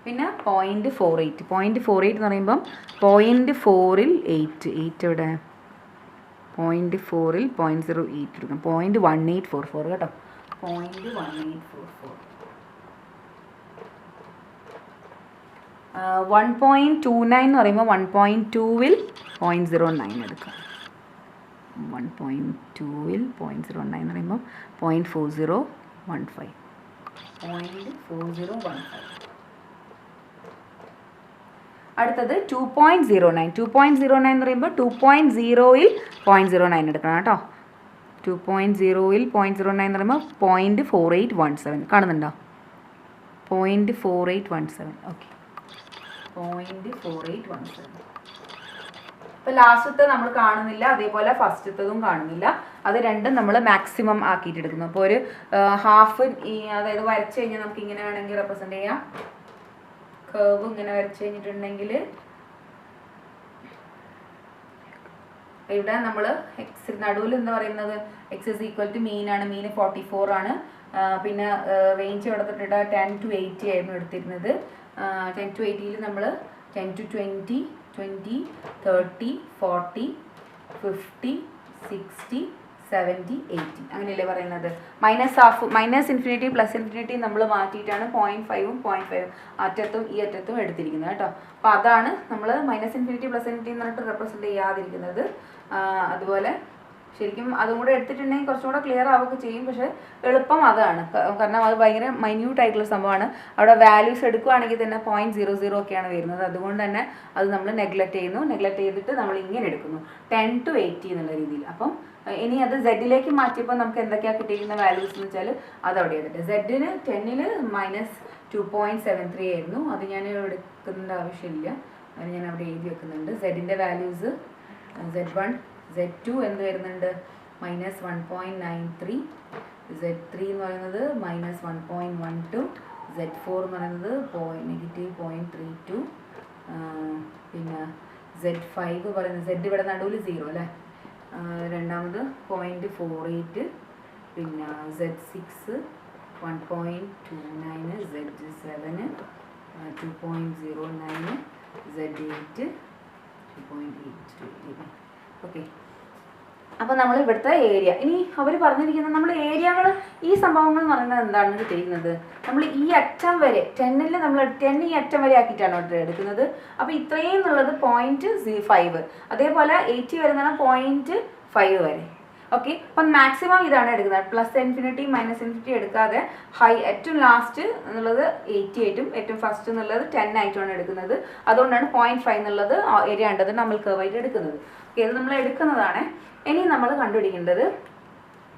പിന്നെ 0.48. 0.48 എന്ന് പറയുമ്പം 0.4ൽ 8 ഇവിടെ 0.4ൽ 0.08 എടുക്കാം. 0.1844 കേട്ടോ. 0.1844. 1.29 എന്ന് പറയുമ്പോൾ 1.2ൽ 0.09 എടുക്കാം. 1.2ൽ 0.09 എന്ന് പറയുമ്പോൾ 0.4015. 0.4015. അടുത്തത് 2.09. 2.09 എന്ന് പറയുമ്പോൾ 2.0ൽ 0.09 എടുക്കണം കേട്ടോ. 2.0ൽ 0.09 എന്ന് പറയുമ്പോൾ 0.4817 കാണുന്നുണ്ടോ? 0.4817. ഓക്കെ, 0.4817. ഇപ്പോൾ ലാസ്റ്റത്തെ നമ്മൾ കാണുന്നില്ല, അതേപോലെ ഫസ്റ്റത്തതും കാണുന്നില്ല. അത് രണ്ടും നമ്മൾ മാക്സിമം ആക്കിയിട്ട് എടുക്കുന്നു. അപ്പോൾ ഒരു ഹാഫ് അതായത് വരച്ച് കഴിഞ്ഞാൽ നമുക്ക് ഇങ്ങനെ വേണമെങ്കിൽ റെപ്രസെൻറ്റ് ചെയ്യാം. കർവ് ഇങ്ങനെ വരച്ച് കഴിഞ്ഞിട്ടുണ്ടെങ്കിൽ ഇവിടെ നമ്മൾ എക്സ് നടുവിൽ എന്ന് പറയുന്നത് എക്സ് ഇസ് ഈക്വൽ ടു മീൻ ആണ്. മീൻ 44 ആണ്. പിന്നെ റേഞ്ച് എടുത്തിട്ട് 10 to 80 ആയിരുന്നു എടുത്തിരുന്നത്. 10 to 80 നമ്മൾ 10 to 20, 20, 30, 40, 50, 60, 70, 80 അങ്ങനെയല്ലേ പറയുന്നത്. മൈനസ് ഇൻഫിനിറ്റി പ്ലസ് ഇൻഫിനിറ്റി നമ്മൾ മാറ്റിയിട്ടാണ് 0.5ഉം 0.5 അറ്റത്തും ഈ അറ്റത്തും എടുത്തിരിക്കുന്നത് കേട്ടോ. അപ്പോൾ അതാണ് നമ്മൾ മൈനസ് ഇൻഫിനിറ്റി പ്ലസ് ഇൻഫിനിറ്റി എന്ന് പറഞ്ഞിട്ട് റെപ്രസെൻറ്റ് ചെയ്യാതിരിക്കുന്നത്. അതുപോലെ ശരിക്കും അതും കൂടെ എടുത്തിട്ടുണ്ടെങ്കിൽ കുറച്ചും കൂടെ ക്ലിയർ ആവുകയൊക്കെ ചെയ്യും. പക്ഷേ എളുപ്പം അതാണ്, കാരണം അത് ഭയങ്കര മൈന്യൂട്ട് ആയിട്ടുള്ള സംഭവമാണ്. അവിടെ വാല്യൂസ് എടുക്കുകയാണെങ്കിൽ തന്നെ 0.00 ഒക്കെയാണ് വരുന്നത്. അതുകൊണ്ട് തന്നെ അത് നമ്മൾ നെഗ്ലക്റ്റ് ചെയ്തിട്ട് നമ്മൾ ഇങ്ങനെ എടുക്കുന്നു 10 to 80 എന്നുള്ള രീതിയിൽ. അപ്പം ഇനി അത് സെഡിലേക്ക് മാറ്റിയപ്പോൾ നമുക്ക് എന്തൊക്കെയാണ് കിട്ടിയിരിക്കുന്ന വാല്യൂസ് എന്ന് വെച്ചാൽ അത് അവിടെ എടുത്തിട്ട് സെഡിന് 10ൽ -2.73 ആയിരുന്നു. അത് ഞാൻ എടുക്കേണ്ട ആവശ്യമില്ല, അത് ഞാൻ അവിടെ എഴുതി വെക്കുന്നുണ്ട്. സെഡിൻ്റെ വാല്യൂസ് Z1 Z2 എന്ത് വരുന്നുണ്ട് -1.93, Z3 എന്ന് പറയുന്നത് -1.12, Z4 എന്ന് പറയുന്നത് -0.32, പിന്നെ Z5 പറയുന്നത് Z ഇവിടെ നടുവിൽ 0 അല്ലേ, രണ്ടാമത് 0.48, പിന്നെ Z6 1.29, Z7 2.09, Z8 2.8. ഓക്കെ, അപ്പോൾ നമ്മൾ ഇവിടുത്തെ ഏരിയ ഇനി അവർ പറഞ്ഞിരിക്കുന്നത് നമ്മൾ ഏരിയകൾ ഈ സംഭവങ്ങൾ എന്ന് പറയുന്നത് എന്താണെന്ന് കിട്ടിയിരിക്കുന്നത്. നമ്മൾ ഈ അറ്റം വരെ 10ൽ നമ്മൾ 10 ഈ അറ്റം വരെ ആക്കിയിട്ടാണ് ഇവിടെ എടുക്കുന്നത്. അപ്പോൾ ഇത്രയും എന്നുള്ളത് 0.5, അതേപോലെ 80 വരുന്നതാണ് 0.5 വരെ. ഓക്കെ, അപ്പം മാക്സിമം ഇതാണ് എടുക്കുന്നത്. പ്ലസ് ഇൻഫിനിറ്റി മൈനസ് ഇൻഫിനിറ്റി എടുക്കാതെ ഏറ്റവും ലാസ്റ്റ് എന്നുള്ളത് 80 ആയിട്ടും ഏറ്റവും ഫസ്റ്റ് എന്നുള്ളത് 10 ആയിട്ടുമാണ് എടുക്കുന്നത്. അതുകൊണ്ടാണ് 0.5 എന്നുള്ളത് ഏരിയ ഉണ്ടത് നമ്മൾ കർവായിട്ട് എടുക്കുന്നത്. ഓക്കെ, ഇത് നമ്മൾ എടുക്കുന്നതാണ്. ഇനി നമ്മൾ കണ്ടുപിടിക്കേണ്ടത്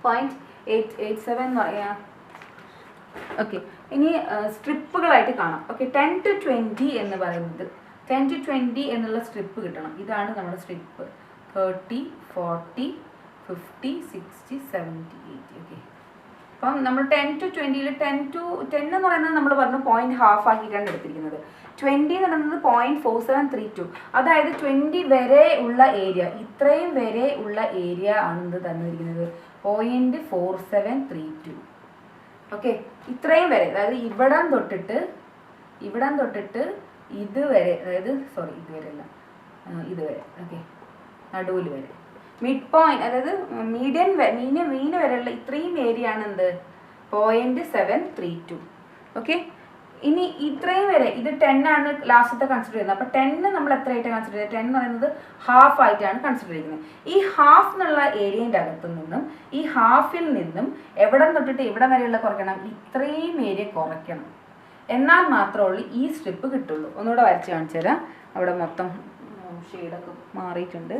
0.887 എന്ന് പറയാം. ഓക്കെ, ഇനി സ്ട്രിപ്പുകളായിട്ട് കാണാം. ഓക്കെ, 10 to 20 എന്ന് പറയുന്നത് 10 to 20 എന്നുള്ള സ്ട്രിപ്പ് കിട്ടണം. ഇതാണ് നമ്മുടെ സ്ട്രിപ്പ് 30, 40, 50, 60, 70, 80. ഓക്കെ, അപ്പം നമ്മൾ 10 to 20ൽ 10 എന്ന് പറയുന്നത് നമ്മൾ പറഞ്ഞു 0.5 ആക്കിയിട്ടാണ് എടുത്തിരിക്കുന്നത്. 20 എന്ന് പറയുന്നത് 0.4732, അതായത് 20 വരെ ഉള്ള ഏരിയ, ഇത്രയും വരെ ഉള്ള ഏരിയ ആണ് തന്നിരിക്കുന്നത് 0.4732. ഓക്കെ, ഇത്രയും വരെ, അതായത് ഇവിടം തൊട്ടിട്ട് ഇതുവരെ, അതായത് ഇതുവരെ അല്ല, ഇതുവരെ. ഓക്കെ, നടുവിൽ വരെ മിഡ് പോയിന്റ്, അതായത് മീന് വരെയുള്ള ഇത്രയും ഏരിയ ആണ് എന്ത് 0.732. ഓക്കെ, ഇനി ഇത്രയും വരെ ഇത് 10 ആണ് ലാസ്റ്റത്തെ കൺസിഡർ ചെയ്യുന്നത്. അപ്പോൾ 10 നമ്മൾ എത്രയായിട്ട് കൺസിഡർ ചെയ്യുന്നത്? 10 എന്ന് പറയുന്നത് ഹാഫ് ആയിട്ടാണ് കൺസിഡർ ചെയ്യുന്നത്. ഈ ഹാഫ് എന്നുള്ള ഏരിയൻ്റെ അകത്തു നിന്നും ഈ ഹാഫിൽ നിന്നും എവിടം തൊട്ടിട്ട് ഇവിടം വരെയുള്ള കുറയ്ക്കണം, ഇത്രയും ഏരിയ കുറയ്ക്കണം. എന്നാൽ മാത്രമേ ഈ സ്ട്രിപ്പ് കിട്ടുള്ളൂ. ഒന്നുകൂടെ വരച്ച് കാണിച്ചു തരാം. അവിടെ മൊത്തം ഷെയ്ഡൊക്കെ മാറിയിട്ടുണ്ട്.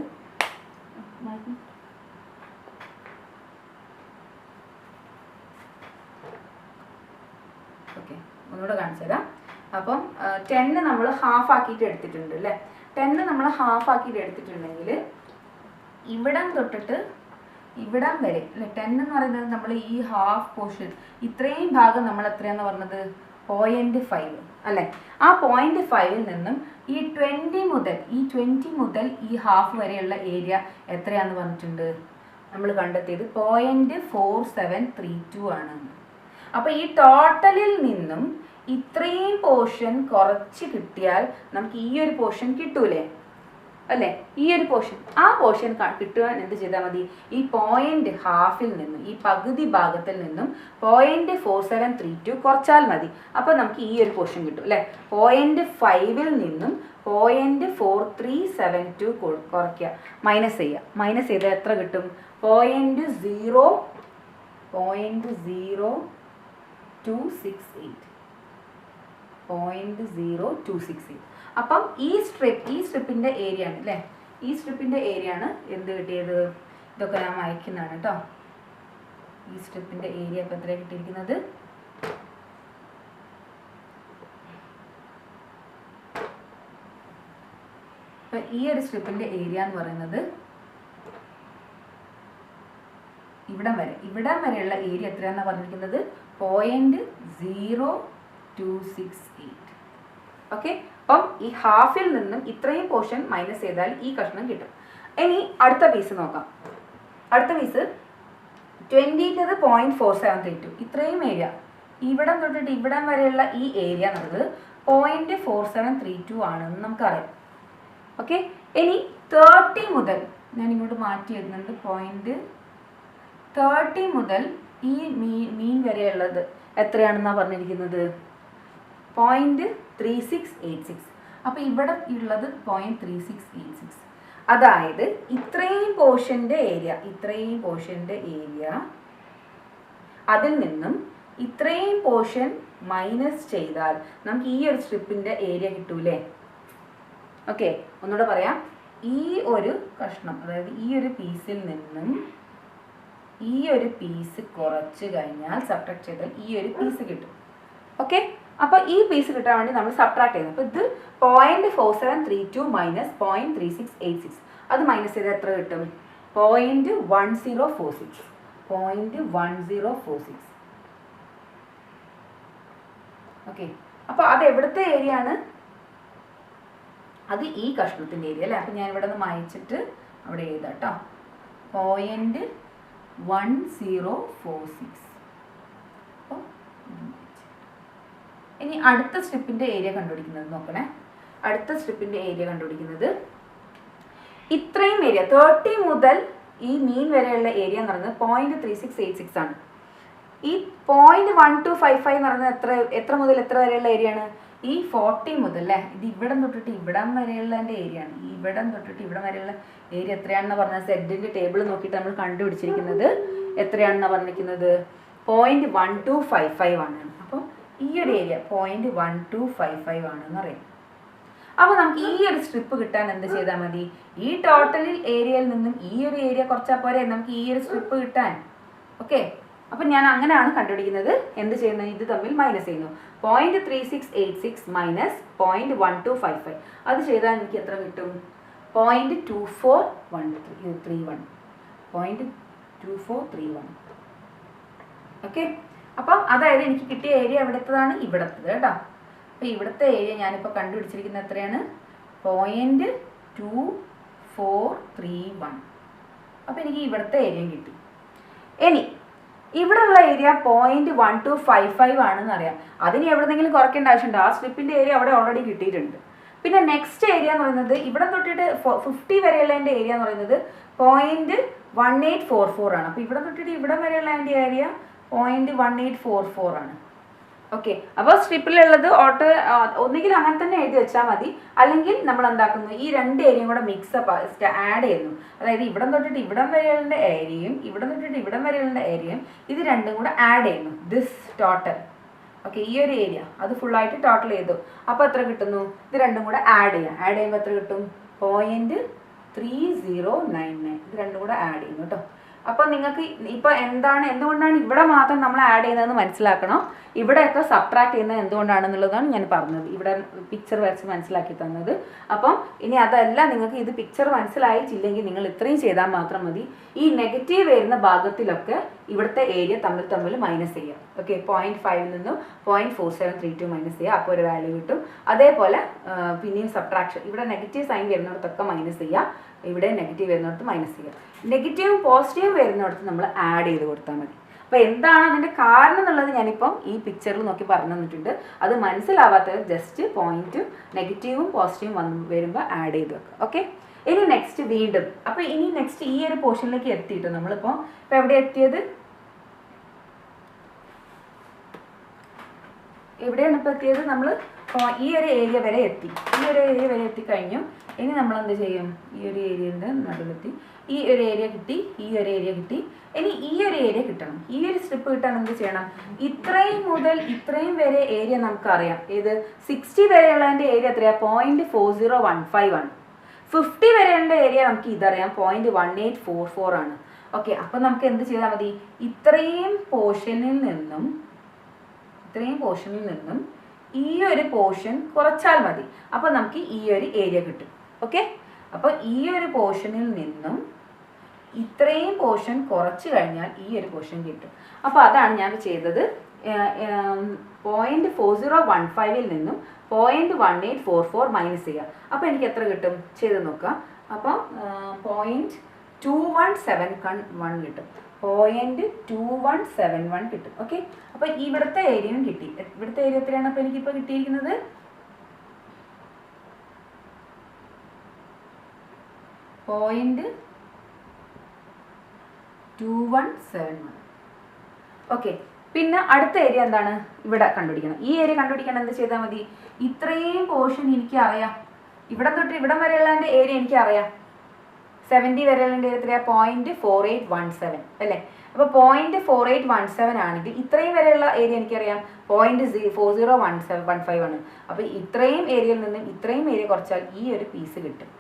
ഓക്കെ, ഒന്നുകൂടെ കാണിച്ചു തരാം. അപ്പം 10 നമ്മൾ ഹാഫ് ആക്കിയിട്ട് എടുത്തിട്ടുണ്ട് അല്ലേ. 10 നമ്മൾ ഹാഫ് ആക്കിയിട്ട് എടുത്തിട്ടുണ്ടെങ്കിൽ ഇവിടം തൊട്ടിട്ട് ഇവിടം വരെ അല്ലെ 10 എന്ന് പറയുന്നത് നമ്മൾ ഈ ഹാഫ് പോർഷൻ ഇത്രയും ഭാഗം നമ്മൾ എത്രയാന്ന് പറഞ്ഞത് 0.5 അല്ലേ. ആ 0.5ൽ നിന്നും ഈ 20 മുതൽ ഈ ഹാഫ് വരെയുള്ള ഏരിയ എത്രയാന്ന് പറഞ്ഞിട്ടുണ്ട് നമ്മൾ കണ്ടെത്തിയത് 0.4732 ആണ്. അപ്പോൾ ഈ ടോട്ടലിൽ നിന്നും ഇത്രയും പോർഷൻ കുറച്ച് കിട്ടിയാൽ നമുക്ക് ഈ ഒരു പോർഷൻ കിട്ടൂലേ അല്ലേ. ഈ ഒരു പോർഷൻ, ആ പോർഷൻ കിട്ടുവാൻ എന്ത് ചെയ്താൽ മതി, ഈ ഹാഫിൽ നിന്നും ഈ പകുതി ഭാഗത്തിൽ നിന്നും 0.4732 കുറച്ചാൽ മതി. അപ്പോൾ നമുക്ക് ഈ ഒരു പോർഷൻ കിട്ടും അല്ലേ. 0.5ൽ നിന്നും 0.4372 കുറയ്ക്കുക, മൈനസ് ചെയ്യുക. മൈനസ് ചെയ്താൽ എത്ര കിട്ടും? 0.0268. അപ്പം ഈ സ്ട്രിപ്പിൻ്റെ ഏരിയ ആണ് അല്ലേ. ഈ സ്ട്രിപ്പിൻ്റെ ഏരിയ ആണ് എന്ത് കിട്ടിയത്? ഇതൊക്കെ ഞാൻ വായിക്കുന്നതാണ് കേട്ടോ. ഈ സ്ട്രിപ്പിൻ്റെ ഏരിയ ഇപ്പം എത്രയാണ് കിട്ടിയിരിക്കുന്നത്? അപ്പം ഈ ഒരു സ്ട്രിപ്പിൻ്റെ ഏരിയ എന്ന് പറയുന്നത് ഇവിടം വരെയുള്ള ഏരിയ എത്രയാണെന്നാണ് പറഞ്ഞിരിക്കുന്നത്? 0.0268. ഓക്കെ, അപ്പം ഈ ഹാഫിൽ നിന്നും ഇത്രയും പോർഷൻ മൈനസ് ചെയ്താൽ ഈ കഷ്ണം കിട്ടും. ഇനി അടുത്ത പീസ് നോക്കാം. അടുത്ത പീസ് 20-ൻ്റെത് 0.4732. ഇത്രയും ഏരിയ ഇവിടം തൊട്ടിട്ട് ഇവിടം വരെയുള്ള ഈ ഏരിയ എന്നുള്ളത് 0.4732 ആണെന്ന് നമുക്കറിയാം. ഓക്കെ, ഇനി 30 മുതൽ ഞാൻ ഇങ്ങോട്ട് മാറ്റി എഴുതുന്നുണ്ട്. 30 മുതൽ ഈ മീൻ വരെയുള്ളത് എത്രയാണെന്നാണ് പറഞ്ഞിരിക്കുന്നത്? 0.3686. അപ്പോൾ ഇവിടെ ഉള്ളത് 0.3686. അതായത് ഇത്രയും പോർഷൻ്റെ ഏരിയ അതിൽ നിന്നും ഇത്രയും പോർഷൻ മൈനസ് ചെയ്താൽ നമുക്ക് ഈ ഒരു സ്ട്രിപ്പിൻ്റെ ഏരിയ കിട്ടൂലേ? ഓക്കെ, ഒന്നുകൂടെ പറയാം. ഈ ഒരു കഷ്ണം, അതായത് ഈ ഒരു പീസിൽ നിന്നും ഈ ഒരു പീസ് കുറച്ച് കഴിഞ്ഞാൽ സബ്ട്രാക്ട് ചെയ്താൽ ഈ ഒരു പീസ് കിട്ടും. ഓക്കെ, അപ്പോൾ ഈ പീസ് കിട്ടാൻ വേണ്ടി നമ്മൾ സബ്ട്രാക്ട് ചെയ്യുന്നത്. അപ്പോൾ ഇത് 0.4732 മൈനസ് 0.3686. അത് മൈനസ് ചെയ്താൽ എത്ര കിട്ടും? 0.1046. ഓക്കെ, അപ്പോൾ അത് എവിടുത്തെ ഏരിയ ആണ്? അത് ഈ കഷ്ണത്തിൻ്റെ ഏരിയ അല്ലേ? അപ്പം ഞാൻ ഇവിടെ നിന്ന് മായിച്ചിട്ട് അവിടെ എഴുതാം കേട്ടോ. 0.1046. അപ്പോൾ ഇനി അടുത്ത സ്ട്രിപ്പിൻ്റെ ഏരിയ കണ്ടുപിടിക്കുന്നത് നോക്കണേ. അടുത്ത സ്ട്രിപ്പിൻ്റെ ഏരിയ കണ്ടുപിടിക്കുന്നത് ഇത്രയും ഏരിയ 30 മുതൽ ഈ മീൻ വരെയുള്ള ഏരിയ എന്ന് പറയുന്നത് 0.3686 ആണ്. ഈ 0.1255 എന്ന് പറയുന്നത് എത്ര മുതൽ എത്ര വരെയുള്ള ഏരിയ ആണ്? ഈ 40 മുതൽ അല്ലേ? ഇത് ഇവിടം തൊട്ടിട്ട് ഇവിടം വരെയുള്ളതിൻ്റെ ഏരിയ ആണ്. ഈ ഇവിടം തൊട്ടിട്ട് ഇവിടം വരെയുള്ള ഏരിയ എത്രയാണെന്ന് പറഞ്ഞാൽ സെഡിൻ്റെ ടേബിൾ നോക്കിയിട്ട് നമ്മൾ കണ്ടുപിടിച്ചിരിക്കുന്നത് എത്രയാണെന്ന് പറഞ്ഞിരിക്കുന്നത്? 0.1255 ആണ്. അപ്പം ഈ ഒരു ഏരിയ 0.1255 ആണെന്ന് അറിയാം. അപ്പോൾ നമുക്ക് ഈ ഒരു സ്ട്രിപ്പ് കിട്ടാൻ എന്ത് ചെയ്താൽ മതി? ഈ ടോട്ടലിൽ ഏരിയയിൽ നിന്നും ഈ ഒരു ഏരിയ കുറച്ചാൽ പോരെ നമുക്ക് ഈ ഒരു സ്ട്രിപ്പ് കിട്ടാൻ? ഓക്കെ, അപ്പം ഞാൻ അങ്ങനെയാണ് കണ്ടുപിടിക്കുന്നത്. എന്ത് ചെയ്യുന്നത്? ഇത് തമ്മിൽ മൈനസ് ചെയ്യുന്നു. 0.3686 മൈനസ് 0.1255. അത് ചെയ്താൽ എനിക്ക് എത്ര കിട്ടും? 0.2431. 0.2431. ഓക്കെ, അപ്പം അതായത് എനിക്ക് കിട്ടിയ ഏരിയ എവിടത്തതാണ്? ഇവിടത്തത് കേട്ടോ. അപ്പോൾ ഇവിടുത്തെ ഏരിയ ഞാനിപ്പോൾ കണ്ടുപിടിച്ചിരിക്കുന്നത് എത്രയാണ്? 0.2431. അപ്പോൾ എനിക്ക് ഇവിടുത്തെ ഏരിയയും കിട്ടി. ഇനി ഇവിടെയുള്ള ഏരിയ 0.1255 ആണെന്ന് അറിയാം. അതിന് എവിടെന്നെങ്കിലും കുറയ്ക്കേണ്ട ആവശ്യമുണ്ട്. ആ സ്ട്രിപ്പിൻ്റെ ഏരിയ അവിടെ ഓൾറെഡി കിട്ടിയിട്ടുണ്ട്. പിന്നെ നെക്സ്റ്റ് ഏരിയ എന്ന് പറയുന്നത് ഇവിടെ തൊട്ടിട്ട് 50 വരെയുള്ളതിൻ്റെ ഏരിയ എന്ന് പറയുന്നത് 0.1844 ആണ്. അപ്പോൾ ഇവിടെ തൊട്ടിട്ട് ഇവിടെ വരെയുള്ള അതിൻ്റെ ഏരിയ 0.1844 ആണ്. ഓക്കെ, അപ്പോൾ സ്ട്രിപ്പിലുള്ളത് ഒന്നുകിൽ അങ്ങനെ തന്നെ എഴുതി വെച്ചാൽ മതി, അല്ലെങ്കിൽ നമ്മൾ എന്താക്കുന്നു? ഈ രണ്ട് ഏരിയയും കൂടെ മിക്സപ്പ് ആഡ് ചെയ്യുന്നു. അതായത് ഇവിടം തൊട്ടിട്ട് ഇവിടം വരെയുള്ള ഏരിയയും ഇവിടം തൊട്ടിട്ട് ഇവിടം വരെയുള്ള ഏരിയയും ഇത് രണ്ടും കൂടെ ആഡ് ചെയ്യുന്നു. This total. ഓക്കെ, ഈ ഒരു ഏരിയ അത് ഫുള്ളായിട്ട് ടോട്ടൽ ചെയ്തു. അപ്പോൾ എത്ര കിട്ടുന്നു? ഇത് രണ്ടും കൂടെ ആഡ് ചെയ്യുമ്പോൾ എത്ര കിട്ടും? 0.3099. ഇത് രണ്ടും കൂടെ ആഡ് ചെയ്യുന്നു കേട്ടോ. അപ്പോൾ നിങ്ങൾക്ക് ഇപ്പോൾ എന്തുകൊണ്ടാണ് ഇവിടെ മാത്രം നമ്മൾ ആഡ് ചെയ്യുന്നതെന്ന് മനസ്സിലാക്കണം. ഇവിടെയൊക്കെ സബ്ട്രാക്ട് ചെയ്യുന്നത് എന്തുകൊണ്ടാണെന്നുള്ളതാണ് ഞാൻ പറഞ്ഞത്, ഇവിടെ പിക്ചർ വരച്ച് മനസ്സിലാക്കി തന്നത്. അപ്പം ഇനി അതല്ല, നിങ്ങൾക്ക് ഇത് പിക്ചർ മനസ്സിലായിട്ടില്ലെങ്കിൽ നിങ്ങൾ ഇത്രയും ചെയ്താൽ മാത്രം മതി. ഈ നെഗറ്റീവ് വരുന്ന ഭാഗത്തിലൊക്കെ ഇവിടുത്തെ ഏരിയ തമ്മിൽ മൈനസ് ചെയ്യുക. ഓക്കെ, 0.5 നിന്നും 0.4732 മൈനസ് ചെയ്യുക. അപ്പോൾ ഒരു വാല്യൂ കിട്ടും. അതേപോലെ പിന്നെയും സബ്ട്രാക്ഷൻ, ഇവിടെ നെഗറ്റീവ് സൈൻ വരുന്നിടത്തൊക്കെ മൈനസ് ചെയ്യുക, ഇവിടെ നെഗറ്റീവ് വരുന്നിടത്ത് മൈനസ് ചെയ്യുക. നെഗറ്റീവും പോസിറ്റീവും വരുന്നിടത്ത് നമ്മൾ ആഡ് ചെയ്ത് കൊടുത്താൽ മതി. അപ്പോൾ എന്താണ് അതിൻ്റെ കാരണം എന്നുള്ളത് ഞാനിപ്പം ഈ പിക്ചറിൽ നോക്കി പറഞ്ഞു തന്നിട്ടുണ്ട്. അത് മനസ്സിലാവാത്തത് ജസ്റ്റ് പോയിന്റ് നെഗറ്റീവും പോസിറ്റീവും വരുമ്പോൾ ആഡ് ചെയ്ത് വെക്കുക. ഓക്കെ, ഇനി നെക്സ്റ്റ് വീണ്ടും. അപ്പോൾ ഇനി നെക്സ്റ്റ് ഈ ഒരു പോർഷനിലേക്ക് എത്തിയിട്ട് നമ്മളിപ്പോൾ എവിടെ എത്തിയത്? എവിടെയാണ് ഇപ്പോൾ എത്തിയത്? നമ്മൾ ഈ ഒരു ഏരിയ വരെ എത്തിക്കഴിഞ്ഞു. ഇനി നമ്മൾ എന്ത് ചെയ്യും? ഈ ഒരു ഏരിയൻ്റെ നടുവിലെത്തി. ഈ ഒരു ഏരിയ കിട്ടി. ഇനി ഈ ഒരു ഏരിയ കിട്ടണം. ഈ ഒരു സ്ട്രിപ്പ് കിട്ടാൻ എന്ത് ചെയ്യണം? ഇത്രയും മുതൽ ഇത്രയും വരെ ഏരിയ നമുക്കറിയാം. ഏത് 60 വരെയുള്ളതിൻ്റെ ഏരിയ എത്രയാണ്? 0.4015 ആണ്. 50 വരെയുള്ള ഏരിയ നമുക്ക് ഇതറിയാം, 0.1844 ആണ്. ഓക്കെ, അപ്പം നമുക്ക് എന്ത് ചെയ്താൽ മതി? ഇത്രയും പോർഷനിൽ നിന്നും ഈ ഒരു പോർഷൻ കുറച്ചാൽ മതി. അപ്പോൾ നമുക്ക് ഈ ഒരു ഏരിയ കിട്ടും. ഓക്കെ, അപ്പോൾ ഈ ഒരു പോർഷനിൽ നിന്നും ഇത്രയും പോർഷൻ കുറച്ച് കഴിഞ്ഞാൽ ഈ ഒരു പോർഷൻ കിട്ടും. അപ്പോൾ അതാണ് ഞാൻ ചെയ്തത്. 0.4015 നിന്നും 0.1844 മൈനസ് ചെയ്യുക. അപ്പോൾ എനിക്ക് എത്ര കിട്ടും ചെയ്ത് നോക്കുക. അപ്പം 0.2171 കിട്ടും. 0.2171 കിട്ടും. ഓക്കെ, അപ്പോൾ ഇവിടുത്തെ ഏരിയയും കിട്ടി. ഇവിടുത്തെ ഏരിയ എത്രയാണ് അപ്പോൾ എനിക്കിപ്പോൾ കിട്ടിയിരിക്കുന്നത്? 0.2171. ഓക്കെ, പിന്നെ അടുത്ത ഏരിയ എന്താണ്? ഇവിടെ കണ്ടുപിടിക്കണം. ഈ ഏരിയ കണ്ടുപിടിക്കണം എന്ത് ചെയ്താൽ മതി? ഇത്രയും പോർഷൻ എനിക്ക് അറിയാം. ഇവിടെ തൊട്ട് ഇവിടം വരെയുള്ളതിൻ്റെ ഏരിയ എനിക്ക് അറിയാം. 70 വരെയുള്ളതിൻ്റെ ഏരിയ എത്രയാണ്? 0.4817 അല്ലേ? അപ്പോൾ 0.4817 ആണെങ്കിൽ ഇത്രയും വരെയുള്ള ഏരിയ എനിക്കറിയാം 0.4015 ആണ്. അപ്പോൾ ഇത്രയും ഏരിയയിൽ നിന്നും ഇത്രയും ഏരിയ കുറച്ചാൽ ഈ ഒരു പീസ് കിട്ടും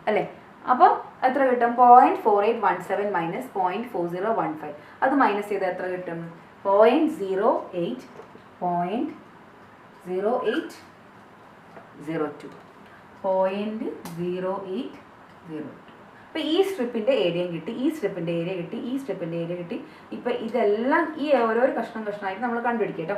അല്ലേ? അപ്പോൾ എത്ര കിട്ടും? 0.4817 മൈനസ് 0.4015. അത് മൈനസ് ചെയ്താൽ എത്ര കിട്ടും? 0.0802. 0.0802. അപ്പോൾ ഈ സ്ട്രിപ്പിൻ്റെ ഏരിയയും കിട്ടി, ഈ സ്ട്രിപ്പിൻ്റെ ഏരിയ കിട്ടി, ഈ സ്ട്രിപ്പിൻ്റെ ഏരിയ കിട്ടി. ഇപ്പോൾ ഇതെല്ലാം ഈ ഓരോരോ കഷ്ണമായിട്ട് നമ്മൾ കണ്ടുപിടിക്കുക കേട്ടോ.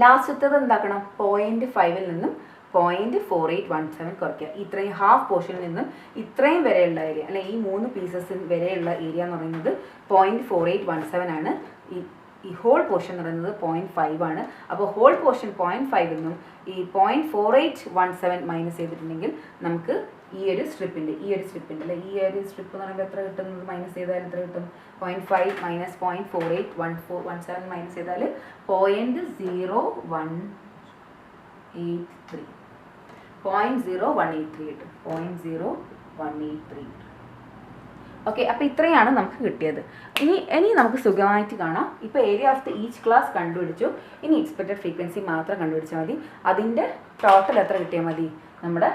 ലാസ്റ്റത്തത് എന്താക്കണം? 0.5 നിന്നും 0.4817 കുറയ്ക്കുക. ഇത്രയും ഹാഫ് പോർഷനിൽ നിന്നും ഇത്രയും വരെയുള്ള ഏരിയ അല്ലെ, ഈ 3 പീസസിൽ വരെയുള്ള ഏരിയ എന്ന് പറയുന്നത് 0.4817 ആണ്. ഈ ഹോൾ പോർഷൻ എന്ന് പറയുന്നത് 0.5 ആണ്. അപ്പോൾ ഹോൾ പോർഷൻ 0.5 നിന്നും ഈ 0.4817 മൈനസ് ചെയ്തിട്ടുണ്ടെങ്കിൽ നമുക്ക് ഈ ഒരു സ്ട്രിപ്പിൻ്റെ അല്ലെ, ഈ ഒരു സ്ട്രിപ്പ് എന്ന് പറയുമ്പോൾ എത്ര കിട്ടുന്നത്? മൈനസ് ചെയ്താൽ എത്ര കിട്ടും? 0.5 മൈനസ് 0.4817 മൈനസ് ചെയ്താൽ 0.0183 കിട്ടും. 0.0183. ഓക്കെ, അപ്പോൾ ഇത്രയാണ് നമുക്ക് കിട്ടിയത്. ഇനി നമുക്ക് സുഖമായിട്ട് കാണാം. ഇപ്പോൾ area of the each class കണ്ടുപിടിച്ചു. ഇനി എക്സ്പെക്റ്റഡ് ഫ്രീക്വൻസി മാത്രം കണ്ടുപിടിച്ചാൽ മതി. അതിൻ്റെ ടോട്ടൽ എത്ര കിട്ടിയാൽ മതി? നമ്മുടെ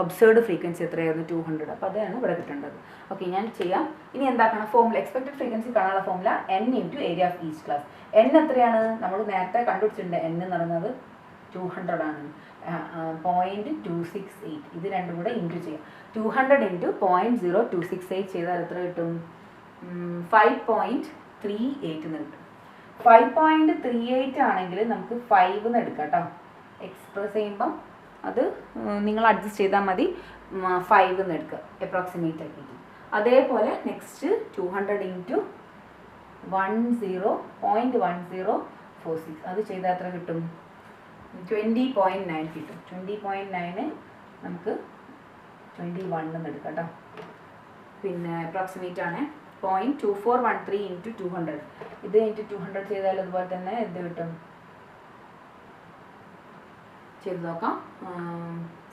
ഒബ്സേർവ്ഡ് ഫ്രീക്വൻസി എത്രയായിരുന്നു? 200. അപ്പോൾ അതാണ് ഇവിടെ കിട്ടേണ്ടത്. ഓക്കെ, ഞാൻ ചെയ്യാം. ഇനി എന്താക്കണം? ഫോമുല, എക്സ്പെക്റ്റഡ് ഫ്രീക്വൻസി കാണാനുള്ള formula n into area of each class. n എത്രയാണ്? നമ്മൾ നേരത്തെ കണ്ടുപിടിച്ചിട്ടുണ്ട്. n എന്ന് പറയുന്നത് 200 ആണ്. 0.268. ഇത് രണ്ടും കൂടെ ഇൻറ്റു ചെയ്യാം. 200 ഇൻറ്റു 0.0268 ചെയ്താൽ എത്ര കിട്ടും? 5.38 എന്ന് കിട്ടും. 5.38 ആണെങ്കിൽ നമുക്ക് 5 എന്ന് എടുക്കാം കേട്ടോ. എക്സ്പ്രസ് ചെയ്യുമ്പം അത് നിങ്ങൾ അഡ്ജസ്റ്റ് ചെയ്താൽ മതി. 5 എന്ന് എടുക്കുക അപ്രോക്സിമേറ്റ് ആക്കിയിട്ട്. അതേപോലെ നെക്സ്റ്റ് 200 ഇൻറ്റു 0.1046 അത് ചെയ്താൽ എത്ര കിട്ടും? 20.9 കിട്ടും. 20.9 നമുക്ക് 21 എന്ന് എടുക്കാം കേട്ടോ. പിന്നെ അപ്രോക്സിമേറ്റ് ആണ്. 0.2413 ഇൻറ്റു 200. ഇത് ഇൻറ്റു 200 ചെയ്താൽ അതുപോലെ തന്നെ എന്ത് കിട്ടും? ചെയ്ത് നോക്കാം.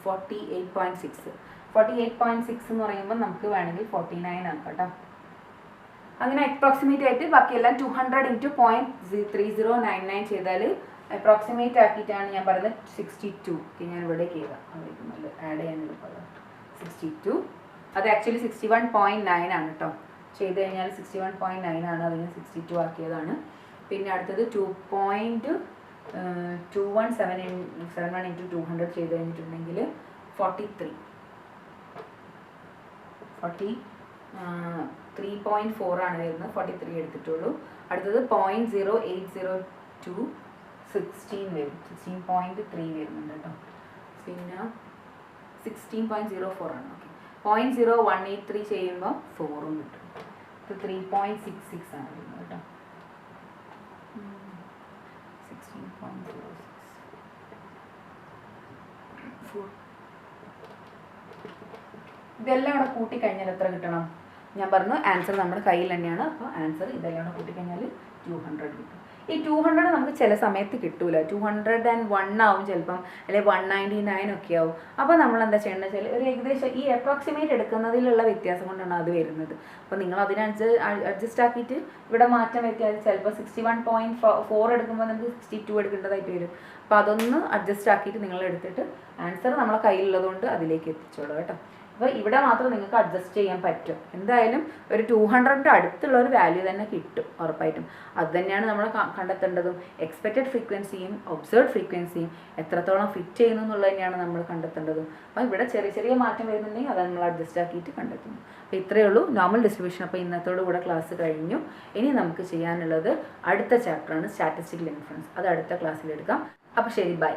48.6. 48.6 എന്ന് പറയുമ്പോൾ നമുക്ക് വേണമെങ്കിൽ 49 ആക്കാം കേട്ടോ. അങ്ങനെ അപ്രോക്സിമേറ്റ് ആയിട്ട് ബാക്കിയെല്ലാം 200 ഇൻറ്റു 0.3099 ചെയ്താൽ അപ്രോക്സിമേറ്റ് ആക്കിയിട്ടാണ് ഞാൻ പറയുന്നത് 62. ഞാൻ ഇവിടെ ചെയ്താൽ ആഡ് ചെയ്യാൻ എളുപ്പമുള്ളത് 62. അത് ആക്ച്വലി 61.9 ആണ് കേട്ടോ. ചെയ്ത് കഴിഞ്ഞാൽ 61.9 ആണ്. അതിന് 62 ആക്കിയതാണ്. പിന്നെ അടുത്തത് 2.2171 ഇൻറ്റു 200 ചെയ്ത് കഴിഞ്ഞിട്ടുണ്ടെങ്കിൽ 43.4 ആണ് വരുന്നത്. 43 എടുത്തിട്ടുള്ളൂ. അടുത്തത് 0.0802 16 വരും. 16.3 വരുന്നുണ്ട് കേട്ടോ. പിന്നെ 16.04 ആണ്. ഓക്കെ, 0.0183 ചെയ്യുമ്പോൾ 4 കിട്ടും. ഇത് 3.66 ആണ് വരുന്നത് കേട്ടോ. 16.06. ഇതെല്ലാം കൂടെ കൂട്ടിക്കഴിഞ്ഞാൽ എത്ര കിട്ടണം? ഞാൻ പറഞ്ഞു ആൻസർ നമ്മുടെ കയ്യിൽ തന്നെയാണ്. അപ്പോൾ ആൻസർ ഇതെല്ലാം കൂടെ കൂട്ടിക്കഴിഞ്ഞാൽ 200 കിട്ടും. ഈ 200 നമുക്ക് ചില സമയത്ത് കിട്ടൂല. 201 ആവും ചിലപ്പം, അല്ലെങ്കിൽ 199 ഒക്കെ ആവും. അപ്പോൾ നമ്മൾ എന്താ ചെയ്യേണ്ടത് വെച്ചാൽ ഒരു ഏകദേശം ഈ അപ്രോക്സിമേറ്റ് എടുക്കുന്നതിലുള്ള വ്യത്യാസം കൊണ്ടാണ് അത് വരുന്നത്. അപ്പോൾ നിങ്ങൾ അതിനനുസരിച്ച് അഡ്ജസ്റ്റ് ആക്കിയിട്ട് ഇവിടെ മാറ്റം വരുത്തിയാൽ ചിലപ്പോൾ 61.4 എടുക്കുമ്പോൾ നമുക്ക് 62 എടുക്കേണ്ടതായിട്ട് വരും. അപ്പോൾ അതൊന്ന് അഡ്ജസ്റ്റ് ആക്കിയിട്ട് നിങ്ങൾ എടുത്തിട്ട് ആൻസർ നമ്മളെ കയ്യിലുള്ളതുകൊണ്ട് അതിലേക്ക് എത്തിച്ചോളൂ കേട്ടോ. അപ്പോൾ ഇവിടെ മാത്രം നിങ്ങൾക്ക് അഡ്ജസ്റ്റ് ചെയ്യാൻ പറ്റും. എന്തായാലും ഒരു 200 അടുത്തുള്ള ഒരു വാല്യൂ തന്നെ കിട്ടും ഉറപ്പായിട്ടും. അത് തന്നെയാണ് നമ്മൾ കണ്ടെത്തേണ്ടതും. എക്സ്പെക്റ്റഡ് ഫ്രീക്വൻസിയും ഒബ്സർവ്ഡ് ഫ്രീക്വൻസിയും എത്രത്തോളം ഫിറ്റ് ചെയ്യുന്നു എന്നുള്ളത് തന്നെയാണ് നമ്മൾ കണ്ടെത്തേണ്ടതും. അപ്പോൾ ഇവിടെ ചെറിയ ചെറിയ മാറ്റം വരുന്നുണ്ടെങ്കിൽ അത് നമ്മൾ അഡ്ജസ്റ്റ് ആക്കിയിട്ട് കണ്ടെത്തുന്നു. അപ്പോൾ ഇത്രയേ ഉള്ളൂ നോർമൽ ഡിസ്ട്രിബ്യൂഷൻ. അപ്പോൾ ഇന്നത്തോടു കൂടെ ക്ലാസ് കഴിഞ്ഞു. ഇനി നമുക്ക് ചെയ്യാനുള്ളത് അടുത്ത ചാപ്റ്ററാണ് സ്റ്റാറ്റിസ്റ്റിക്കൽ ഇൻഫറൻസ്. അത് അടുത്ത ക്ലാസ്സിലെടുക്കാം. അപ്പോൾ ശരി, ബൈ.